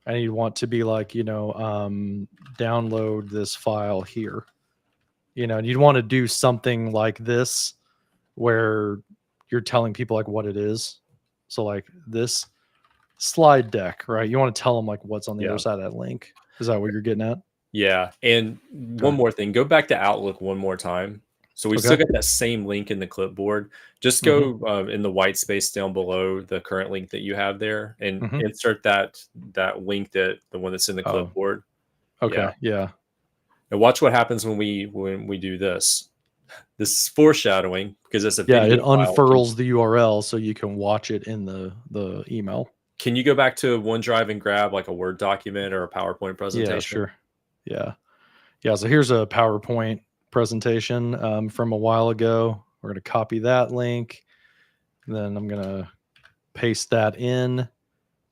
and you'd want to be like, download this file here, and you'd want to do something like this where you're telling people like what it is. So like this slide deck, right? You want to tell them like what's on the other Yeah. side of that link. Is that what you're getting at? Yeah. And one Okay. more thing, go back to Outlook one more time. So we still Okay. got that same link in the clipboard. Just Mm-hmm. go in the white space down below the current link that you have there and Mm-hmm. insert that link, that the one that's in the Oh, clipboard. Yeah. okay. Yeah. And watch what happens when we do this. This is foreshadowing because it's a Yeah. It video file. unfurls the URL so you can watch it in the email. Can you go back to OneDrive and grab like a Word document or a PowerPoint Yeah, presentation? sure. Yeah. Yeah. So here's a PowerPoint presentation from a while ago. We're going to copy that link. And then I'm going to paste that in.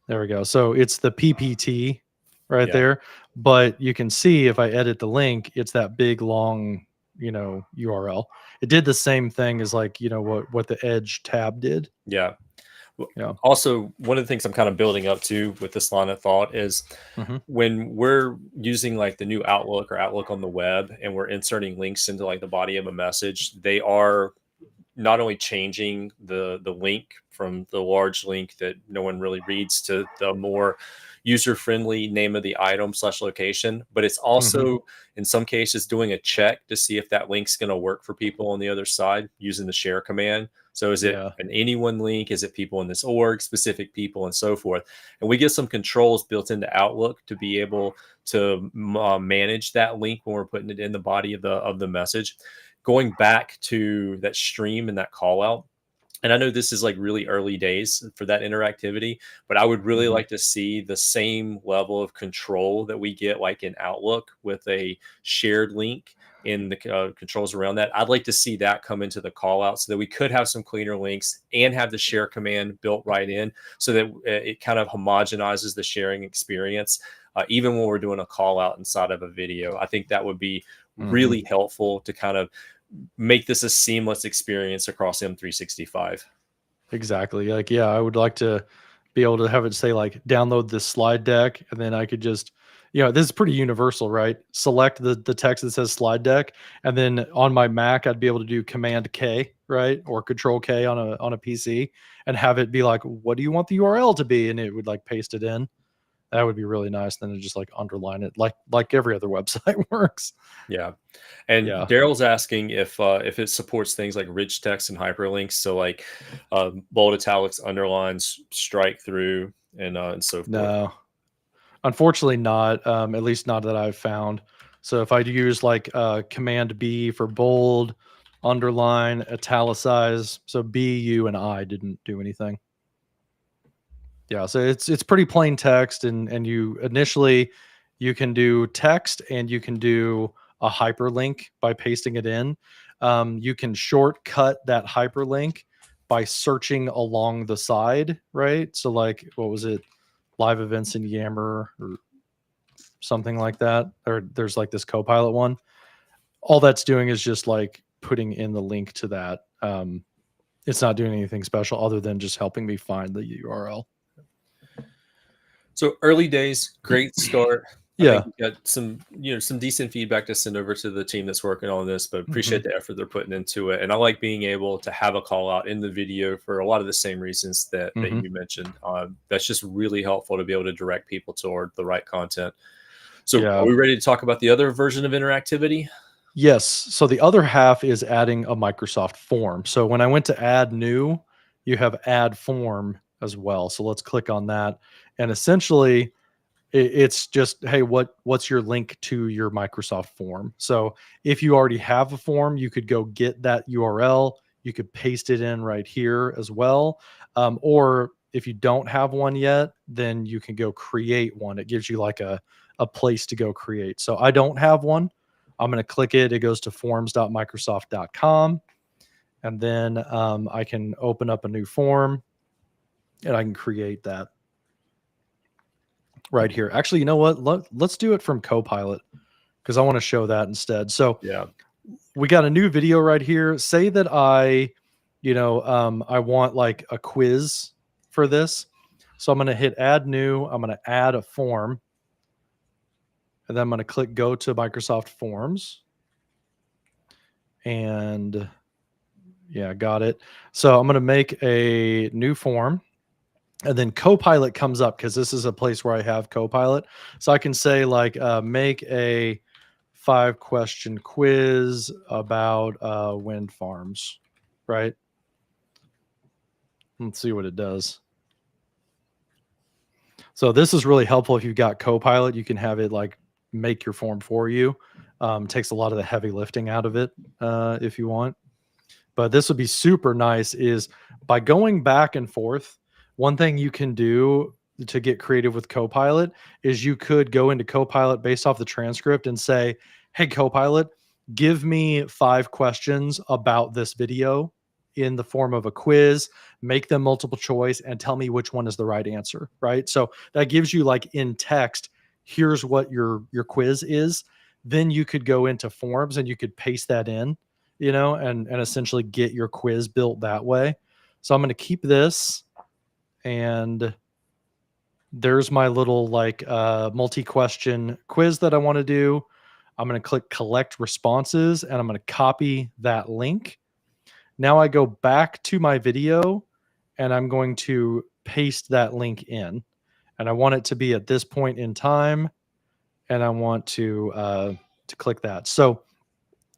There we go. So it's the PPT right Yeah. there. But you can see if I edit the link, it's that big long, URL. It did the same thing as like, what the Edge tab did. Yeah. Yeah. Also, one of the things I'm kind of building up to with this line of thought is Hmm. when we're using like the new Outlook or Outlook on the web and we're inserting links into like the body of a message, they are not only changing the link from the large link that no one really reads to the more user friendly name of the item / location, but it's Hmm. also in some cases doing a check to see if that link's going to work for people on the other side using the share command. So is it Yeah. an anyone link? Is it people in this org, specific people, and so forth? And we get some controls built into Outlook to be able to manage that link when we're putting it in the body of the message. Going back to that stream and that call out, and I know this is like really early days for that interactivity, but I would really Hmm. like to see the same level of control that we get like in Outlook with a shared link in the controls around that. I'd like to see that come into the call out so that we could have some cleaner links and have the share command built right in so that it kind of homogenizes the sharing experience. Even when we're doing a call out inside of a video, I think that would be Hmm. really helpful to kind of make this a seamless experience across M365. Exactly. Like, yeah, I would like to be able to have it say like download this slide deck, and then I could just, this is pretty universal, right? Select the text that says slide deck, and then on my Mac, I'd be able to do Command K, right, or Control K on a PC, and have it be like, what do you want the URL to be, and it would like paste it in. That would be really nice. Then to just like underline it, like every other website works. Yeah. And Yeah. Daryl's asking if it supports things like rich text and hyperlinks. So like bold italics, underlines, strike through, and so forth. No. Unfortunately not, at least not that I've found. So if I use like Command B for bold, underline, italicize, so B, U, and I didn't do anything. Yeah, so it's pretty plain text, and you initially you can do text and you can do a hyperlink by pasting it in. You can shortcut that hyperlink by searching along the side, right? So like, what was it? Live events in Yammer or something like that, or there's like this Copilot one. All that's doing is just like putting in the link to that. It's not doing anything special other than just helping me find the URL. So early days, great start. I think Yeah. we got some decent feedback to send over to the team that's working on this, but Hmm. appreciate the effort they're putting into it. And I like being able to have a call out in the video for a lot of the same reasons that Hmm. you mentioned. That's just really helpful to be able to direct people toward the right content. So are Yeah. we ready to talk about the other version of interactivity? Yes. So the other half is adding a Microsoft form. So when I went to add new, you have add form as well. So let's click on that. And essentially, it's just, hey, what's your link to your Microsoft form? So if you already have a form, you could go get that URL. You could paste it in right here as well. Or if you don't have one yet, then you can go create one. It gives you like a place to go create. So I don't have one. I'm going to click it. It goes to forms.microsoft.com. And then I can open up a new form and I can create that right here. Actually, you know what? Let's do it from Copilot. because I want to show that instead. So Yeah. we got a new video right here. Say that I want like a quiz for this. So I'm going to hit add new. I'm going to add a form. And then I'm going to click go to Microsoft Forms. And yeah, got it. So I'm going to make a new form. And then Copilot comes up because this is a place where I have Copilot. So I can say like make a 5-question quiz about wind farms, right? Let's see what it does. So this is really helpful if you've got Copilot. You can have it like make your form for you. Takes a lot of the heavy lifting out of it if you want. But this would be super nice is by going back and forth. One thing you can do to get creative with Copilot is you could go into Copilot based off the transcript and say, hey, Copilot, give me 5 questions about this video in the form of a quiz, make them multiple choice, and tell me which one is the right answer, right? So that gives you like in text, here's what your quiz is. Then you could go into forms and you could paste that in, and essentially get your quiz built that way. So I'm going to keep this, and there's my little like multi-question quiz that I want to do. I'm going to click collect responses, and I'm going to copy that link. Now I go back to my video, and I'm going to paste that link in, and I want it to be at this point in time, and I want to click that. So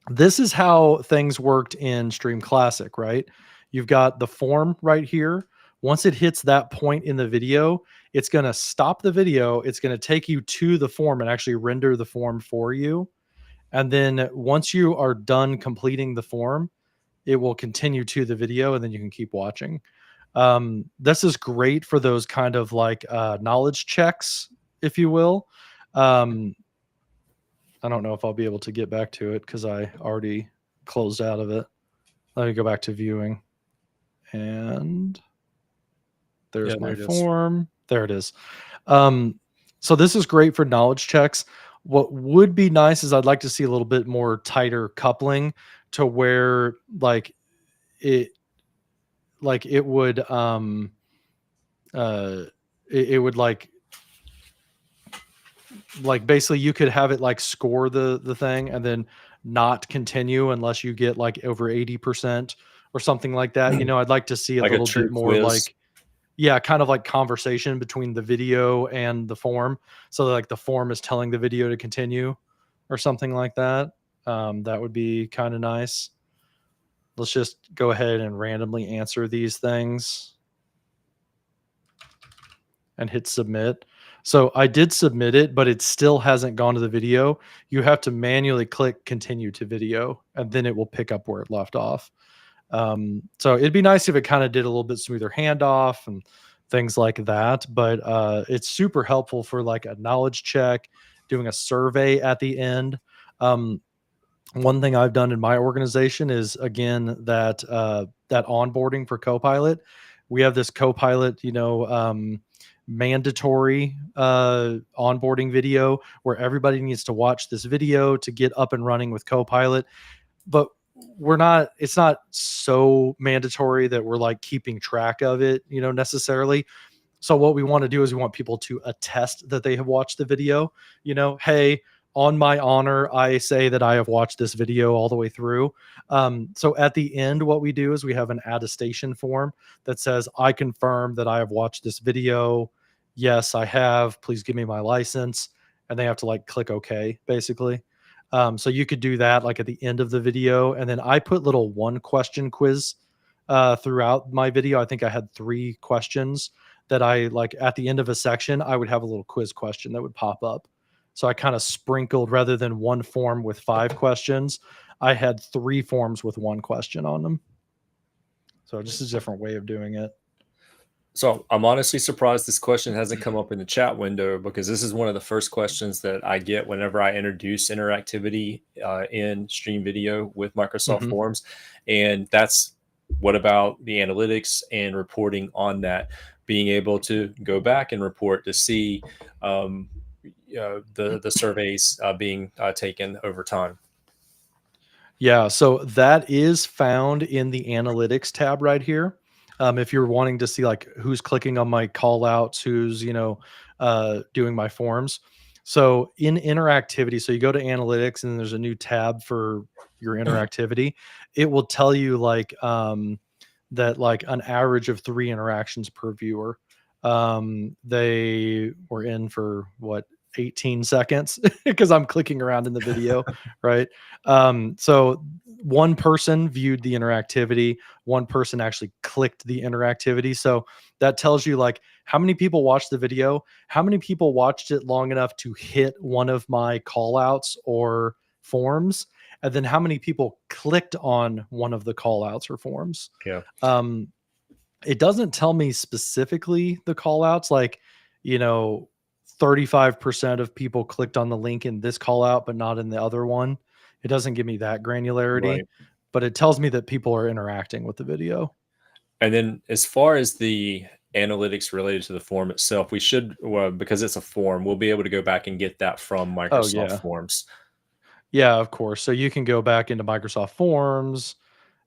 this is how things worked in Stream Classic, right? You've got the form right here. Once it hits that point in the video, it's going to stop the video. It's going to take you to the form and actually render the form for you. And then once you are done completing the form, it will continue to the video, and then you can keep watching. This is great for those kind of like knowledge checks, if you will. I don't know if I'll be able to get back to it because I already closed out of it. Let me go back to viewing. And there's my form. There it is. So this is great for knowledge checks. What would be nice is I'd like to see a little bit more tighter coupling to where it would it would like basically you could have it like score the thing and then not continue unless you get like over 80% or something like that. I'd like to see a Like a little true bit more quiz. like, yeah, kind of like conversation between the video and the form. So like the form is telling the video to continue or something like that. That would be kind of nice. Let's just go ahead and randomly answer these things and hit submit. So I did submit it, but it still hasn't gone to the video. You have to manually click continue to video, and then it will pick up where it left off. So it'd be nice if it kind of did a little bit smoother handoff and things like that. But it's super helpful for like a knowledge check, doing a survey at the end. One thing I've done in my organization is again that onboarding for Copilot. We have this Copilot, mandatory onboarding video where everybody needs to watch this video to get up and running with Copilot. But it's not so mandatory that we're like keeping track of it, necessarily. So what we want to do is we want people to attest that they have watched the video, hey, on my honor, I say that I have watched this video all the way through. So at the end, what we do is we have an attestation form that says, I confirm that I have watched this video. Yes, I have. Please give me my license. And they have to like click OK, basically. So you could do that like at the end of the video. And then I put little 1-question quiz throughout my video. I think I had 3 questions that I like at the end of a section, I would have a little quiz question that would pop up. So I kind of sprinkled, rather than one form with 5 questions, I had 3 forms with 1 question on them. So just a different way of doing it. So I'm honestly surprised this question hasn't come up in the chat window, because this is one of the first questions that I get whenever I introduce interactivity in Stream Video with Microsoft Forms. And that's, what about the analytics and reporting on that? Being able to go back and report to see the surveys being taken over time? Yeah, so that is found in the analytics tab right here. If you're wanting to see like who's clicking on my call outs, who's, doing my forms. So in interactivity, so you go to analytics and there's a new tab for your interactivity. It will tell you like that like an average of 3 interactions per viewer. They were in for what, 18 seconds because I'm clicking around in the video, right? So one person viewed the interactivity, one person actually clicked the interactivity. So that tells you like how many people watched the video, how many people watched it long enough to hit one of my call outs or forms, and then how many people clicked on one of the call outs or forms. Yeah. Um, it doesn't tell me specifically the call outs, like, you know, 35% of people clicked on the link in this call out, but not in the other one. It doesn't give me that granularity, Right. but it tells me that people are interacting with the video. And then as far as the analytics related to the form itself, we should, well, because it's a form, we'll be able to go back and get that from Oh, Microsoft yeah. Forms. Yeah, of course. So you can go back into Microsoft Forms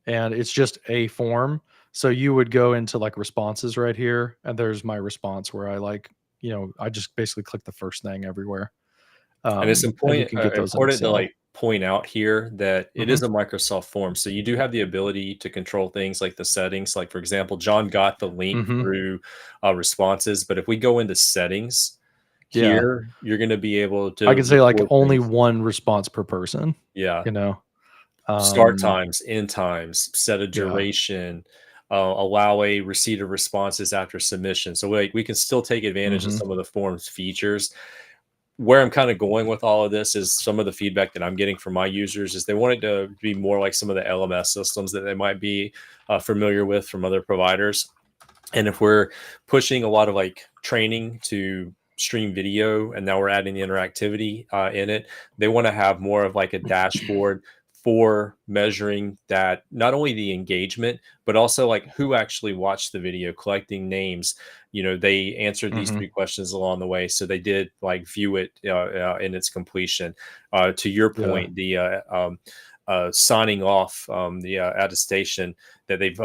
and it's just a form. So you would go into like responses right here, and there's my response where I like, I just basically click the first thing everywhere. And it's And you can get those in important to Excel. like point out here that it Mhm. is a Microsoft form. So you do have the ability to control things like the settings. Like for example, John got the link Mhm. through responses, but if we go into settings Yeah. here, you're going to be able I to could say like record only things. one response per person, Yeah. you know? Start Um, times, end times, set a yeah. duration, allow a receipt of responses after submission. So we can still take advantage of Mhm. some of the forms features. Where I'm kind of going with all of this is some of the feedback that I'm getting from my users is they want it to be more like some of the LMS systems that they might be familiar with from other providers. And if we're pushing a lot of like training to stream video and now we're adding the interactivity in it, they want to have more of like a dashboard for measuring that, not only the engagement but also like who actually watched the video, collecting names. They answered these Mhm. 3 questions along the way, so they did like view it in its completion. To your Yeah. point, the signing off, the attestation that they've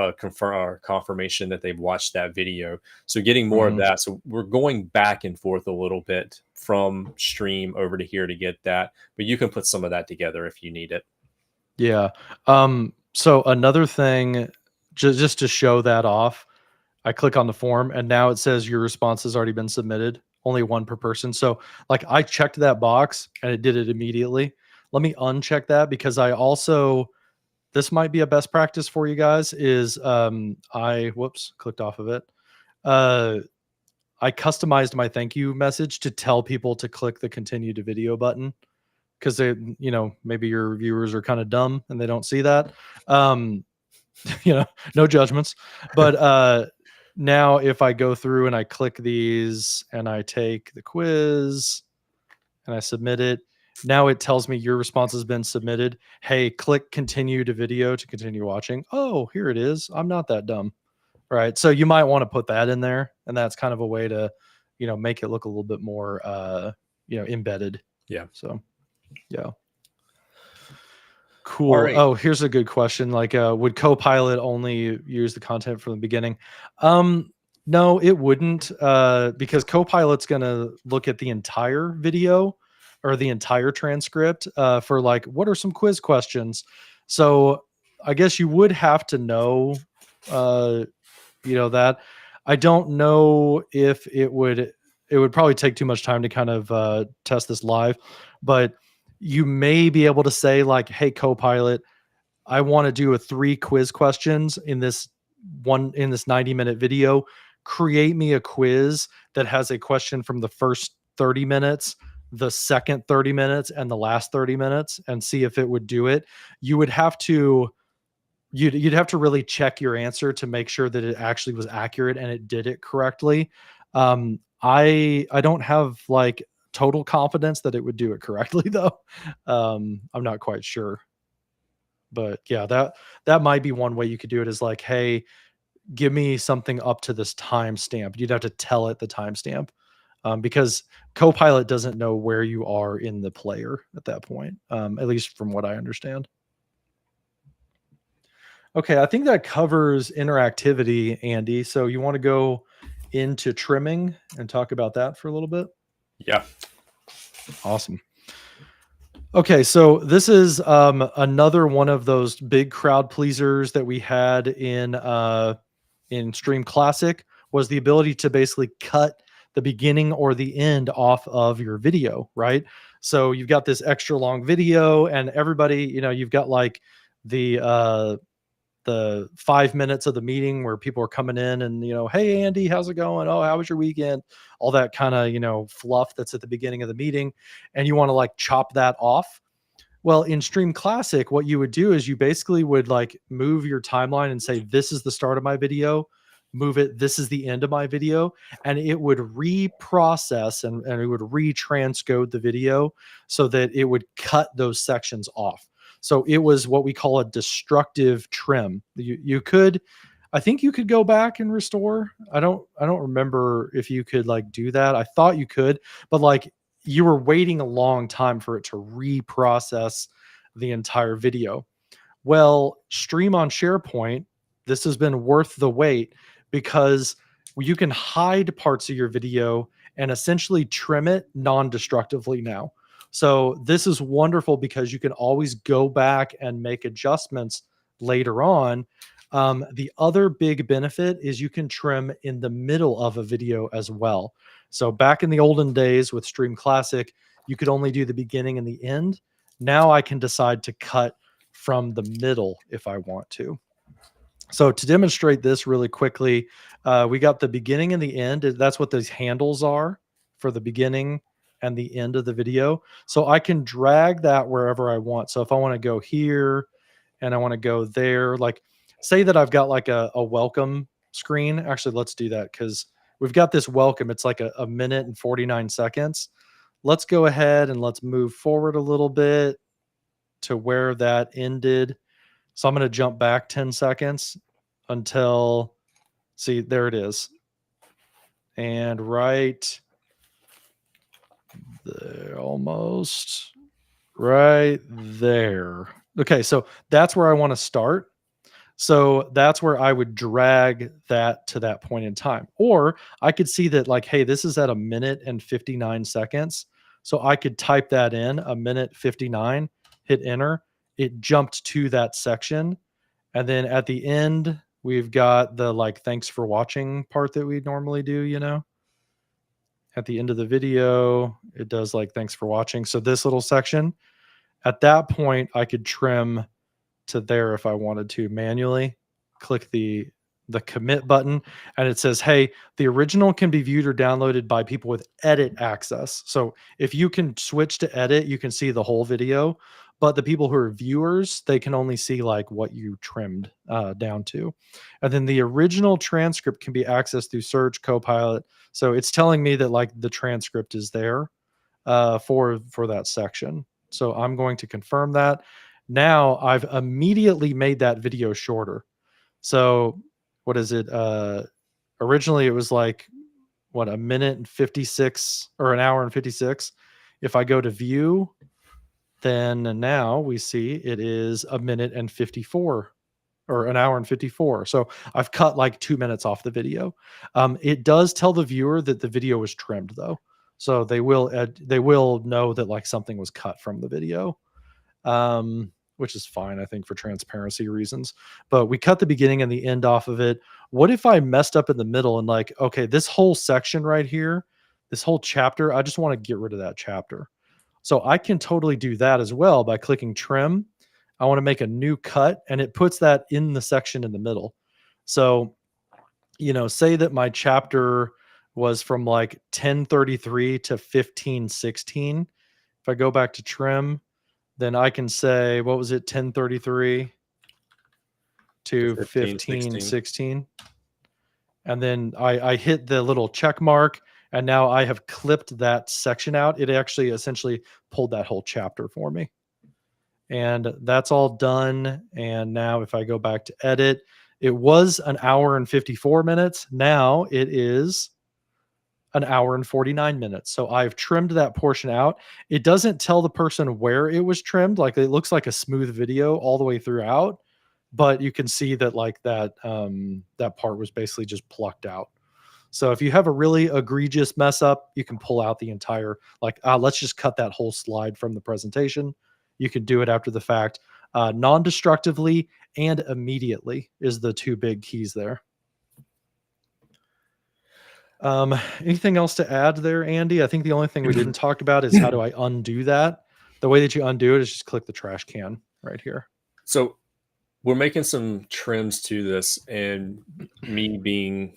confirmation that they've watched that video. So getting more of Mhm. that. So we're going back and forth a little bit from stream over to here to get that, but you can put some of that together if you need it. Yeah. So another thing, just to show that off, I click on the form and now it says your response has already been submitted, only one per person. So like I checked that box and it did it immediately. Let me uncheck that because I also, this might be a best practice for you guys is I whoops, clicked off of it. Uh I customized my thank you message to tell people to click the continue to video button because they, maybe your viewers are kind of dumb and they don't see that. Um, no judgments. But now if I go through and I click these and I take the quiz and I submit it, now it tells me your response has been submitted. Hey, click continue to video to continue watching. Oh, here it is. I'm not that dumb. Right. So you might want to put that in there. And that's kind of a way to, make it look a little bit more, embedded. Yeah. So, yeah. All Cool. right. Oh, here's a good question. Like, would Copilot only use the content from the beginning? Um, no, it wouldn't, because Copilot's gonna look at the entire video or the entire transcript for like, what are some quiz questions? So I guess you would have to know, uh, that. I don't know if it would probably take too much time to kind of test this live, but you may be able to say like, hey Copilot, I want to do a 3 quiz questions in this 90-minute video. Create me a quiz that has a question from the first 30 minutes, the second 30 minutes, and the last 30 minutes, and see if it would do it. You would have to you'd have to really check your answer to make sure that it actually was accurate and it did it correctly. I don't have like total confidence that it would do it correctly though. I'm not quite sure. But yeah, that might be one way you could do it is like, hey, give me something up to this timestamp. You'd have to tell it the timestamp. because Copilot doesn't know where you are in the player at that point, at least from what I understand. Okay, I think that covers interactivity, Andy. So you want to go into trimming and talk about that for a little bit? Yeah. Awesome. Okay, so this is another one of those big crowd pleasers that we had in Stream Classic, was the ability to basically cut the beginning or the end off of your video, right? So you've got this extra long video, and everybody, you've got like the 5 minutes of the meeting where people are coming in and, hey, Andy, how's it going? Oh, how was your weekend? All that kind of, fluff that's at the beginning of the meeting. And you want to like chop that off. Well, in Stream Classic, what you would do is you basically would like move your timeline and say, this is the start of my video, move it, this is the end of my video. And it would reprocess and it would retranscode the video so that it would cut those sections off. So it was what we call a destructive trim. You could, I think you could go back and restore. I don't remember if you could like do that. I thought you could, but like you were waiting a long time for it to reprocess the entire video. Well, Stream on SharePoint, this has been worth the wait because you can hide parts of your video and essentially trim it non-destructively now. So this is wonderful because you can always go back and make adjustments later on. The other big benefit is you can trim in the middle of a video as well. So back in the olden days with Stream Classic, you could only do the beginning and the end. Now I can decide to cut from the middle if I want to. So to demonstrate this really quickly, we got the beginning and the end. That's what these handles are for the beginning and the end of the video. So I can drag that wherever I want. So if I want to go here and I want to go there, like say that I've got like a welcome screen. Actually, let's do that because we've got this welcome. It's like a minute and 49 seconds. Let's go ahead and let's move forward a little bit to where that ended. So I'm going to jump back 10 seconds until, see, there it is. And right there, almost right there. Okay, so that's where I want to start. So that's where I would drag that to that point in time. Or I could see that like, hey, this is at a minute and 59 seconds. So I could type that in, a minute 59, hit enter. It jumped to that section. And then at the end, we've got the like, thanks for watching part that we normally do, At the end of the video, it does like, thanks for watching. So this little section, at that point, I could trim to there if I wanted to manually. Click the commit button and it says, hey, the original can be viewed or downloaded by people with edit access. So if you can switch to edit, you can see the whole video, but the people who are viewers, they can only see like what you trimmed down to. And then the original transcript can be accessed through Search Copilot. So it's telling me that like the transcript is there for that section. So I'm going to confirm that. Now I've immediately made that video shorter. So what is it? Originally it was like what, a minute and 56 or an hour and 56. If I go to view, then now we see it is a minute and 54 or an hour and 54. So I've cut like 2 minutes off the video. It does tell the viewer that the video was trimmed though. So they will know that like something was cut from the video. Which is fine, I think, for transparency reasons. But we cut the beginning and the end off of it. What if I messed up in the middle and like, okay, this whole section right here, this whole chapter, I just want to get rid of that chapter. So I can totally do that as well by clicking trim. I want to make a new cut and it puts that in the section in the middle. So, say that my chapter was from like 10:33 to 15:16. If I go back to trim, then I can say, what was it, 10:33 to 15:16. And then I hit the little check mark, and now I have clipped that section out. It actually essentially pulled that whole chapter for me. And that's all done. And now if I go back to edit, it was an hour and 54 minutes. Now it is an hour and 49 minutes. So I've trimmed that portion out. It doesn't tell the person where it was trimmed. Like it looks like a smooth video all the way throughout, but you can see that like that part was basically just plucked out. So if you have a really egregious mess up, you can pull out the entire, like, let's just cut that whole slide from the presentation. You can do it after the fact. Non-destructively and immediately is the two big keys there. Anything else to add there, Andy? I think the only thing we didn't talk about is how do I undo that? The way that you undo it is just click the trash can right here. So we're making some trims to this, and me being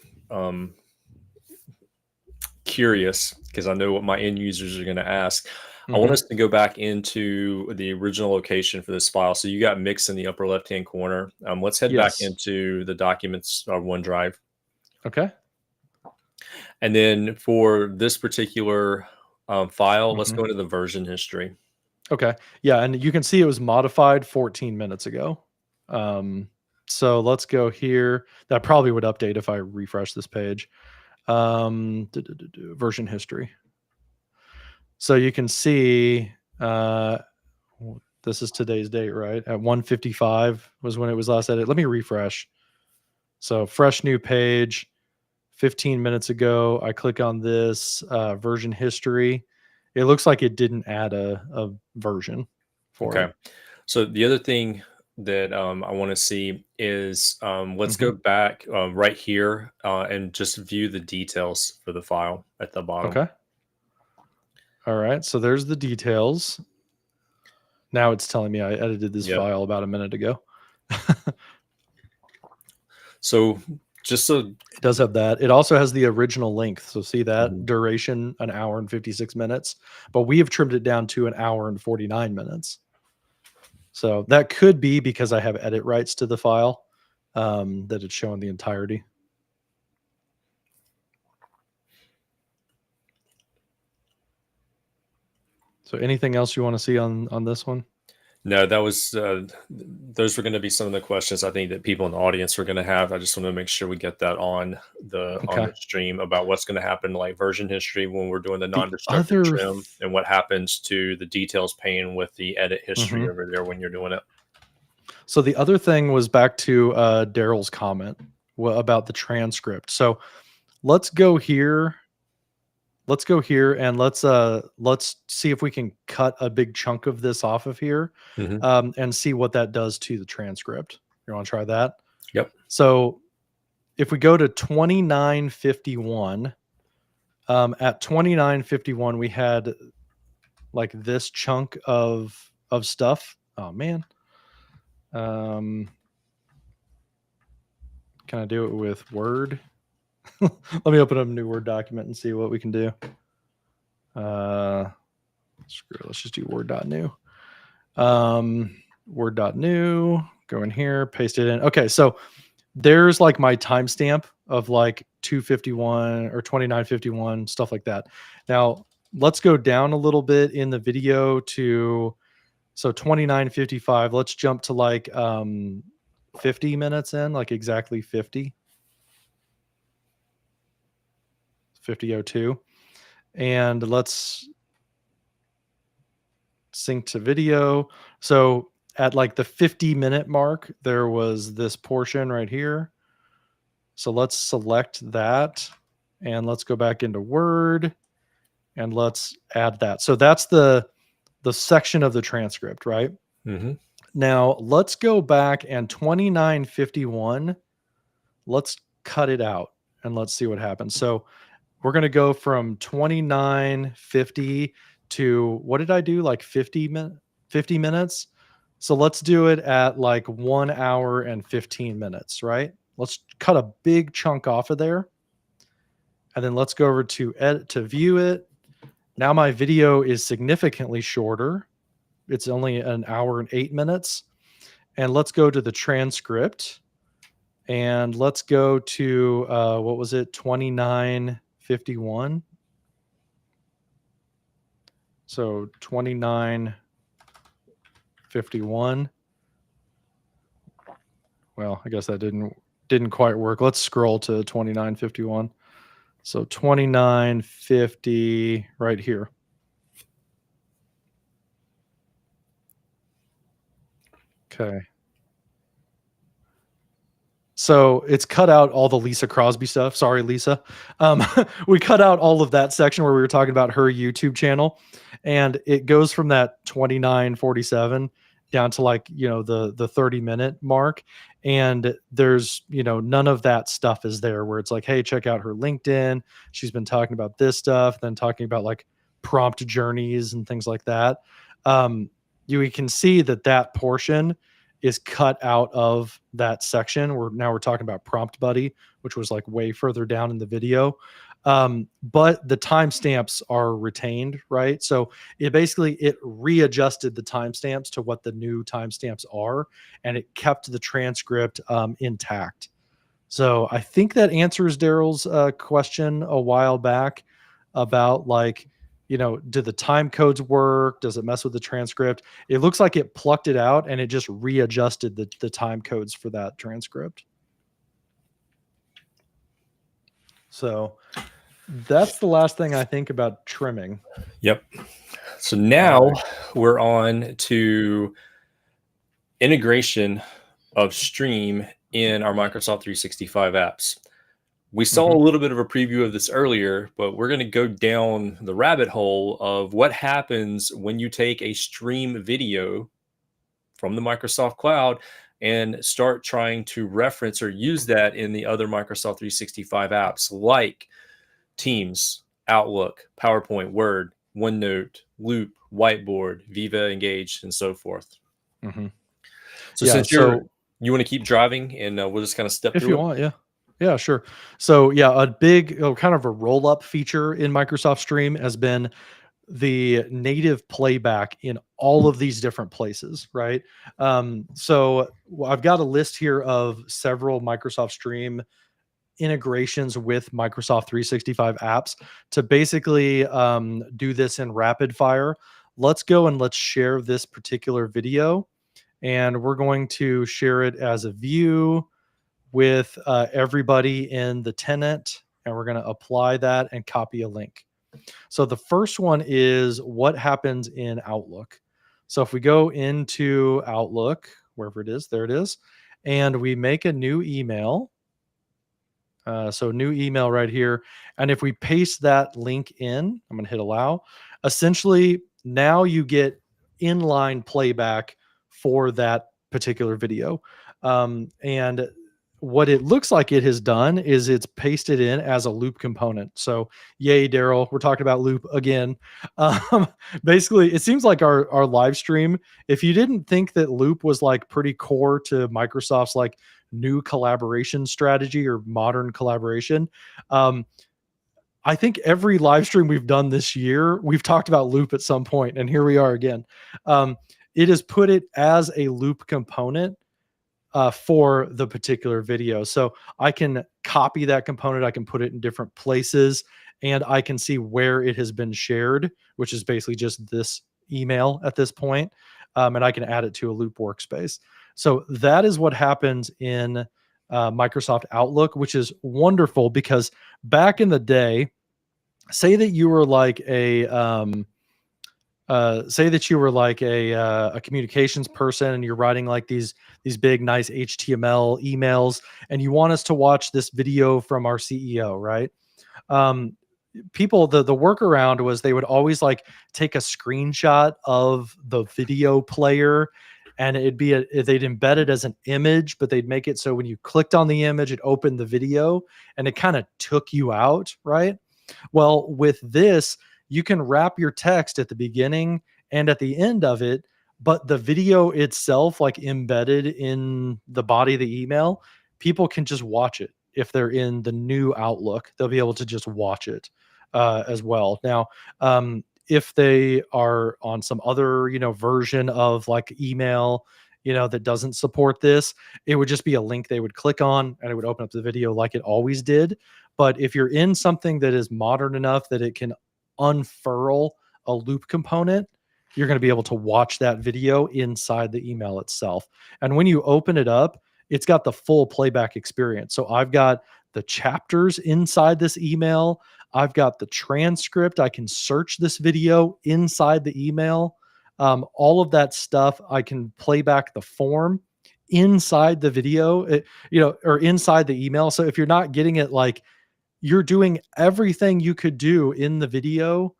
curious, because I know what my end users are going to ask. I want us to go back into the original location for this file. So you got mix in the upper left-hand corner. Let's head back into the documents OneDrive. Okay. And then for this particular file, let's go into the version history. Okay. Yeah, and you can see it was modified 14 minutes ago. So let's go here. That probably would update if I refresh this page. Version history. So you can see this is today's date, right? At 1:55 was when it was last edited. Let me refresh. So fresh new page. 15 minutes ago, I click on this version history. It looks like it didn't add a version for it. So the other thing that I want to see is let's go back right here and just view the details for the file at the bottom. Okay. All right. So there's the details. Now it's telling me I edited this file about a minute ago. So just so it does have that. It also has the original length. So see that duration, 1 hour and 56 minutes, but we have trimmed it down to 1 hour and 49 minutes. So that could be because I have edit rights to the file, that it's showing the entirety. So anything else you want to see on this one? No, that was those were going to be some of the questions I think that people in the audience were going to have. I just want to make sure we get that on the stream about what's going to happen, like version history when we're doing the non-destructive trim, and what happens to the details pane with the edit history over there when you're doing it. So the other thing was back to Daryl's comment about the transcript. So let's go here. Let's go here and let's see if we can cut a big chunk of this off of here and see what that does to the transcript. You want to try that? Yep. So if we go to 2951, at 2951, we had like this chunk of stuff. Oh man. Can I do it with Word? Let me open up a new Word document and see what we can do. Screw it, let's just do Word.new. Word.new, go in here, paste it in. Okay, so there's like my timestamp of like 251 or 2951, stuff like that. Now, let's go down a little bit in the video to, so 2955. Let's jump to like 50 minutes in, like exactly 50. 50:02, and let's sync to video. So at like the 50-minute mark, there was this portion right here. So let's select that and let's go back into Word and let's add that. So that's the section of the transcript, right? Now let's go back and 2951, let's cut it out and let's see what happens. So we're going to go from 2950 to, what did I do? Like 50 minutes. So let's do it at like 1 hour and 15 minutes, right? Let's cut a big chunk off of there. And then let's go over to edit to view it. Now my video is significantly shorter. It's only 1 hour and 8 minutes. And let's go to the transcript and let's go to, what was it? 2951. So 2951. Well, I guess that didn't quite work. Let's scroll to 2951. So 2950 right here. Okay. So it's cut out all the Lisa Crosby stuff. Sorry, Lisa. We cut out all of that section where we were talking about her YouTube channel, and it goes from that 29:47 down to like, the 30-minute mark. And there's, none of that stuff is there where it's like, hey, check out her LinkedIn. She's been talking about this stuff, then talking about like prompt journeys and things like that. You can see that portion is cut out of that section. We're talking about Prompt Buddy, which was like way further down in the video. But the timestamps are retained, right? So it readjusted the timestamps to what the new timestamps are, and it kept the transcript intact. So I think that answers Daryl's question a while back about like, do the time codes work? Does it mess with the transcript? It looks like it plucked it out and it just readjusted the time codes for that transcript. So that's the last thing I think about trimming. Yep. So now we're on to integration of Stream in our Microsoft 365 apps. We saw a little bit of a preview of this earlier, but we're going to go down the rabbit hole of what happens when you take a stream video from the Microsoft Cloud and start trying to reference or use that in the other Microsoft 365 apps like Teams, Outlook, PowerPoint, Word, OneNote, Loop, Whiteboard, Viva Engage, and so forth. So since you want to keep driving, and we'll just kind of step through if you want, yeah. Yeah, sure. So a big kind of a roll-up feature in Microsoft Stream has been the native playback in all of these different places, right? So I've got a list here of several Microsoft Stream integrations with Microsoft 365 apps to basically do this in rapid fire. Let's go and let's share this particular video, and we're going to share it as a view with everybody in the tenant, and we're going to apply that and copy a link. So the first one is what happens in Outlook. So if we go into Outlook, wherever it is, there it is, and we make a new email. So new email right here. And if we paste that link in, I'm going to hit allow. Essentially, now you get inline playback for that particular video. And what it looks like it has done is it's pasted in as a loop component. So yay, Daryl, we're talking about loop again. Basically, it seems like our live stream, if you didn't think that loop was like pretty core to Microsoft's like new collaboration strategy or modern collaboration, I think every live stream we've done this year, we've talked about loop at some point, and here we are again. It has put it as a loop component for the particular video. So I can copy that component, I can put it in different places, and I can see where it has been shared, which is basically just this email at this point. And I can add it to a loop workspace. So that is what happens in Microsoft Outlook, which is wonderful because back in the day, say that you were like a communications person and you're writing like these big nice HTML emails, and you want us to watch this video from our CEO, right? People, the workaround was they would always like take a screenshot of the video player, and they'd embed it as an image, but they'd make it so when you clicked on the image, it opened the video and it kind of took you out, right? Well, with this, you can wrap your text at the beginning and at the end of it, but the video itself, like embedded in the body of the email, people can just watch it. If they're in the new Outlook, they'll be able to just watch it as well. Now, if they are on some other, version of like email, that doesn't support this, it would just be a link they would click on and it would open up the video like it always did. But if you're in something that is modern enough that it can unfurl a loop component, you're going to be able to watch that video inside the email itself. And when you open it up, it's got the full playback experience. So I've got the chapters inside this email. I've got the transcript. I can search this video inside the email. All of that stuff. I can play back the form inside the video, or inside the email. So if you're not getting it, like, you're doing everything you could do in the video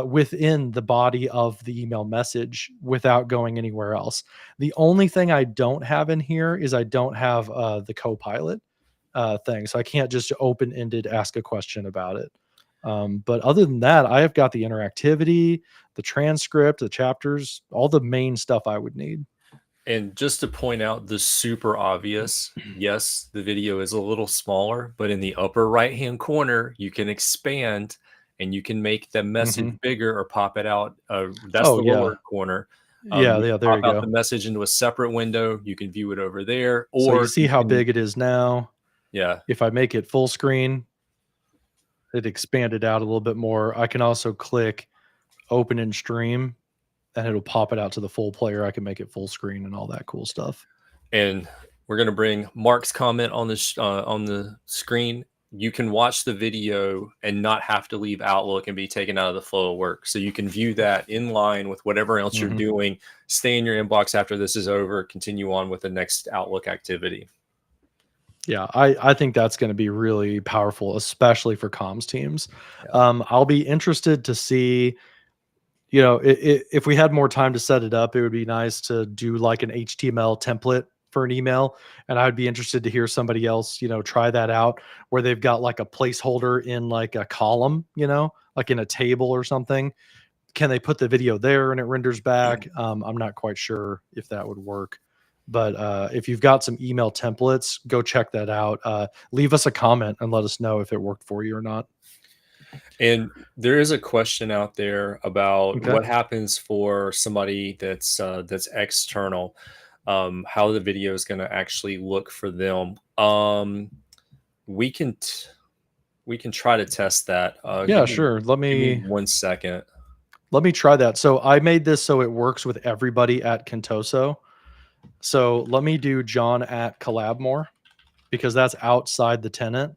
within the body of the email message without going anywhere else. The only thing I don't have in here is I don't have the Copilot thing. So I can't just open-ended ask a question about it. But other than that, I have got the interactivity, the transcript, the chapters, all the main stuff I would need. And just to point out the super obvious, yes, the video is a little smaller, but in the upper right-hand corner, you can expand and you can make the message bigger or pop it out. That's the lower corner. Yeah, You yeah, can there you pop out go. the message into a separate window. You can view it over there, So you or see how big it is now. Yeah, If I make it full screen, it expanded out a little bit more. I can also click open in stream and it'll pop it out to the full player. I can make it full screen and all that cool stuff. and we're going to bring Mark's comment on the screen. You can watch the video and not have to leave Outlook and be taken out of the flow of work. So you can view that in line with whatever else you're doing. Stay in your inbox after this is over. Continue on with the next Outlook activity. Yeah, I think that's going to be really powerful, especially for comms teams. Yeah. I'll be interested to see, if we had more time to set it up, it would be nice to do like an HTML template for an email. And I'd be interested to hear somebody else, try that out where they've got like a placeholder in like a column, like in a table or something. Can they put the video there and it renders back? I'm not quite sure if that would work. But if you've got some email templates, go check that out. Leave us a comment and let us know if it worked for you or not. And there is a question out there about Okay. what happens for somebody that's external, how the video is going to actually look for them. We can try to test that. Yeah, sure. Give me 1 second. Let me try that. So I made this so it works with everybody at Contoso. So let me do John at Collabmore because that's outside the tenant.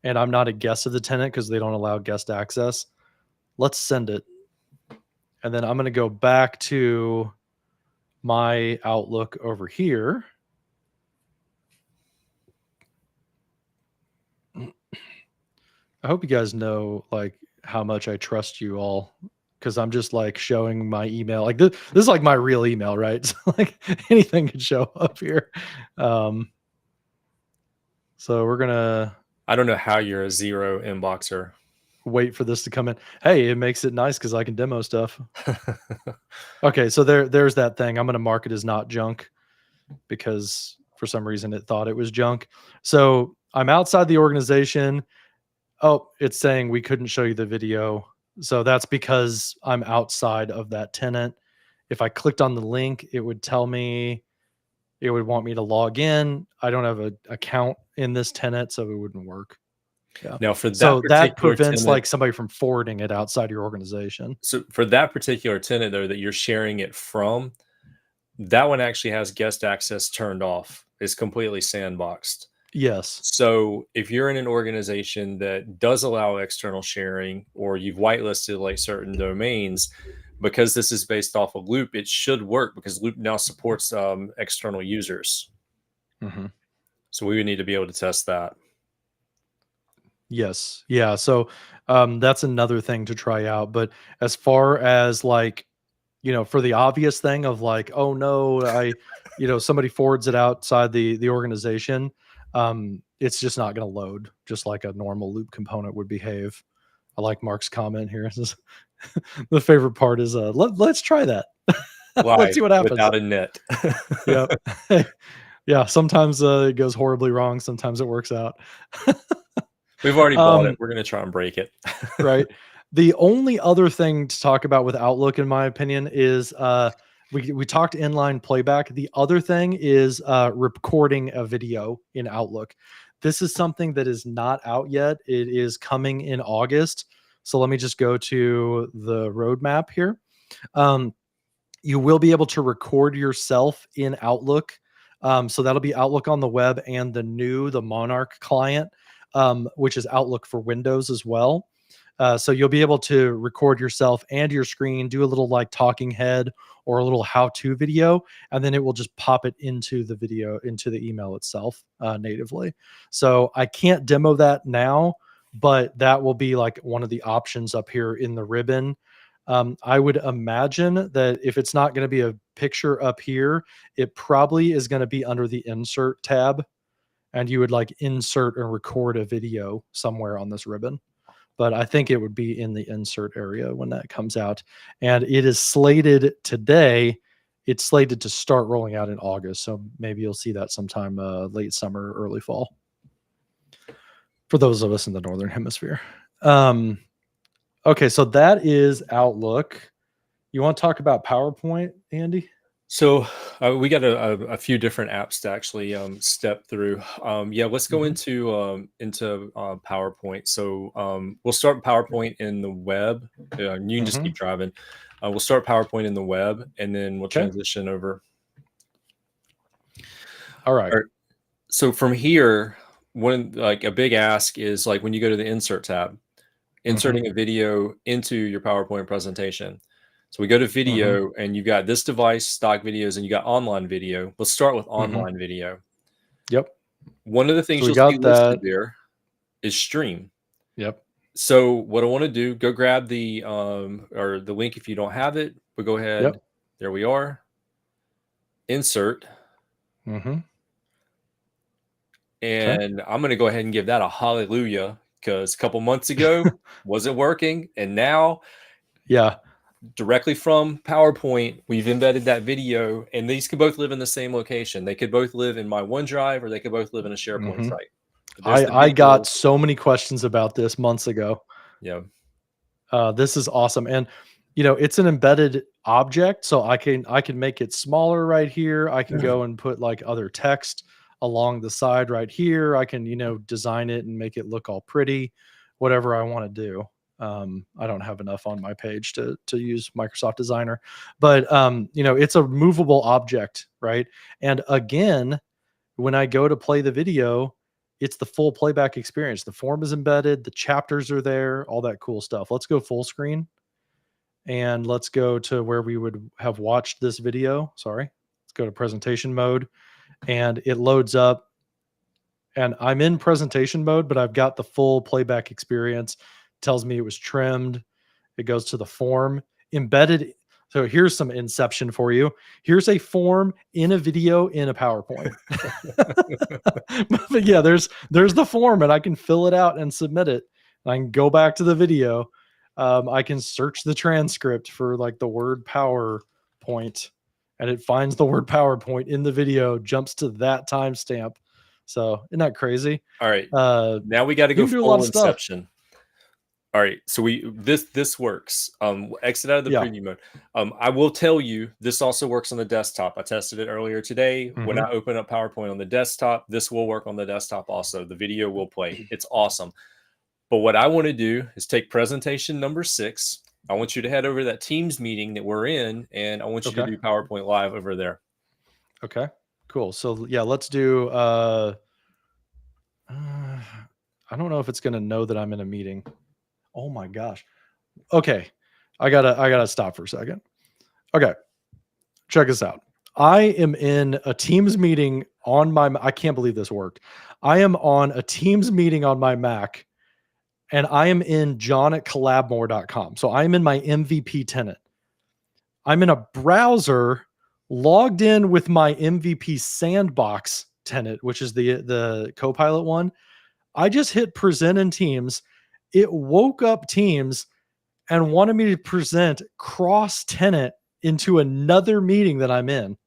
And I'm not a guest of the tenant because they don't allow guest access. Let's send it. And then I'm going to go back to my Outlook over here. I hope you guys know like how much I trust you all, because I'm just like showing my email. Like this is like my real email, right? So like anything could show up here. So we're gonna. I don't know how you're a zero inboxer. Wait for this to come in. Hey, it makes it nice because I can demo stuff. Okay, so there's that thing. I'm gonna mark it as not junk because for some reason it thought it was junk. So I'm outside the organization. Oh, it's saying we couldn't show you the video. So that's because I'm outside of that tenant. If I clicked on the link, it would tell me, it would want me to log in. I don't have an account in this tenant, so it wouldn't work. Yeah. Now for that, so that prevents tenant, like somebody from forwarding it outside your organization. So for that particular tenant though, that you're sharing it from, that one actually has guest access turned off. It's completely sandboxed. Yes. So if you're in an organization that does allow external sharing, or you've whitelisted like certain domains, because this is based off of Loop, it should work because Loop now supports external users. So we would need to be able to test that. Yes. Yeah. So that's another thing to try out. But as far as like, for the obvious thing of like, oh no, somebody forwards it outside the organization, it's just not going to load just like a normal Loop component would behave. I like Mark's comment here. The favorite part is let's try that. Let's see what happens without a net. Yep. Yeah, sometimes it goes horribly wrong, sometimes it works out. We've already bought it. We're going to try and break it. Right. The only other thing to talk about with Outlook, in my opinion, is we talked inline playback. The other thing is recording a video in Outlook. This is something that is not out yet. It is coming in August. So let me just go to the roadmap here. You will be able to record yourself in Outlook So that'll be Outlook on the web and the Monarch client, which is Outlook for Windows as well. So you'll be able to record yourself and your screen, do a little like talking head or a little how-to video, and then it will just pop it into the video, into the email itself natively. So I can't demo that now, but that will be like one of the options up here in the ribbon. I would imagine that if it's not going to be a picture up here, it probably is going to be under the insert tab, and you would like insert and record a video somewhere on this ribbon. But I think it would be in the insert area when that comes out. And it is slated today. It's slated to start rolling out in August. So maybe you'll see that sometime late summer, early fall for those of us in the Northern Hemisphere. Okay, so that is Outlook. You want to talk about PowerPoint, Andy? So we got a few different apps to actually step through. Yeah, let's go into PowerPoint. So we'll start PowerPoint in the web. You can just keep driving. We'll start PowerPoint in the web, and then we'll transition over. All right. So from here, like a big ask is like when you go to the Insert tab, inserting a video into your PowerPoint presentation. So we go to video, and you've got this device, stock videos, and you got online video. Let's start with online video. Yep. One of the things you'll see listed there is stream. Yep. So what I want to do, go grab the or the link if you don't have it, but go ahead. Yep. There we are. Insert. And I'm going to go ahead and give that a hallelujah, because a couple months ago wasn't working, and now directly from PowerPoint, we've embedded that video, and these could both live in the same location. They could both live in my OneDrive, or they could both live in a SharePoint site. I got so many questions about this months ago. Yeah. This is awesome. And it's an embedded object, so I can make it smaller right here. I can go and put like other text along the side right here. I can, design it and make it look all pretty, whatever I want to do. I don't have enough on my page to use Microsoft Designer, but it's a movable object, right? And again, when I go to play the video, it's the full playback experience. The form is embedded, the chapters are there, all that cool stuff. Let's go full screen, and let's go to where we would have watched this video. Sorry, let's go to presentation mode, and it loads up. And I'm in presentation mode, but I've got the full playback experience. Tells me it was trimmed. It goes to the form embedded. So here's some inception for you. Here's a form in a video in a PowerPoint. But yeah, there's the form, and I can fill it out and submit it. I can go back to the video. I can search the transcript for like the word PowerPoint, and it finds the word PowerPoint in the video, jumps to that timestamp. So isn't that crazy? All right. Now we got to go full inception. All right, so this works. Exit out of the preview mode. I will tell you, this also works on the desktop. I tested it earlier today. When I open up PowerPoint on the desktop, this will work on the desktop also. The video will play. It's awesome. But what I want to do is take presentation number 6. I want you to head over to that Teams meeting that we're in, and I want you to do PowerPoint Live over there. Okay, cool. So yeah, let's do. I don't know if it's going to know that I'm in a meeting. Oh my gosh. Okay. I gotta stop for a second. Okay. Check this out. I am in a Teams meeting on my, I can't believe this worked. I am on a Teams meeting on my Mac, and I am in john@collabmore.com. So I'm in my MVP tenant. I'm in a browser logged in with my MVP sandbox tenant, which is the Copilot one. I just hit present in Teams. It woke up Teams and wanted me to present cross-tenant into another meeting that I'm in.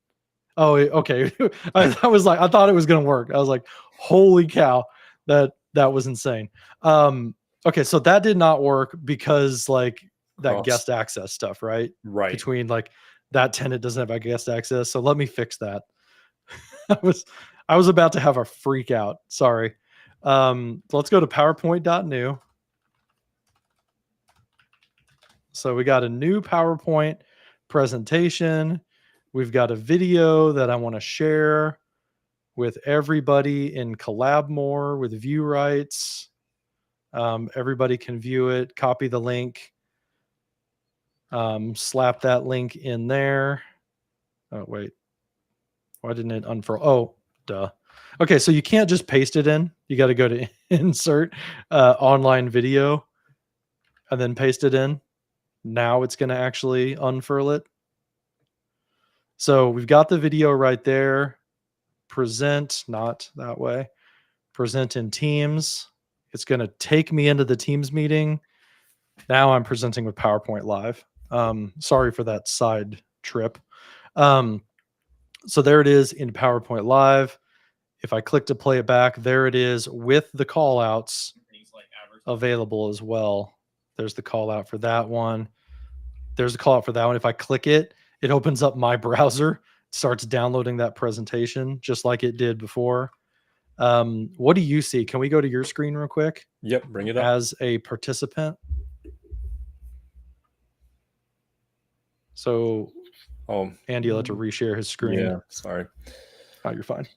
Oh, okay. I thought it was going to work. I was like, holy cow, that was insane. Okay, so that did not work because like that guest access stuff, right? Right. Between like that tenant doesn't have a guest access. So let me fix that. I was about to have a freak out. Sorry. Let's go to PowerPoint.new. So we got a new PowerPoint presentation. We've got a video that I want to share. with everybody in collab more with view rights. Everybody can view it, copy the link, slap that link in there. Oh, wait. Why didn't it unfurl? Oh, duh. Okay, so you can't just paste it in. You got to go to insert online video and then paste it in. Now it's going to actually unfurl it. So we've got the video right there. Present, not that way. Present in Teams. It's going to take me into the Teams meeting. Now I'm presenting with PowerPoint Live. Sorry for that side trip. So there it is in PowerPoint Live. If I click to play it back, there it is with the call outs available as well. There's the call out for that one. There's a call out for that one. If I click it, it opens up my browser, starts downloading that presentation just like it did before. What do you see? Can we go to your screen real quick? Yep, bring it up. As a participant. So, Andy, you'll have to reshare his screen. Yeah, sorry. Oh, you're fine.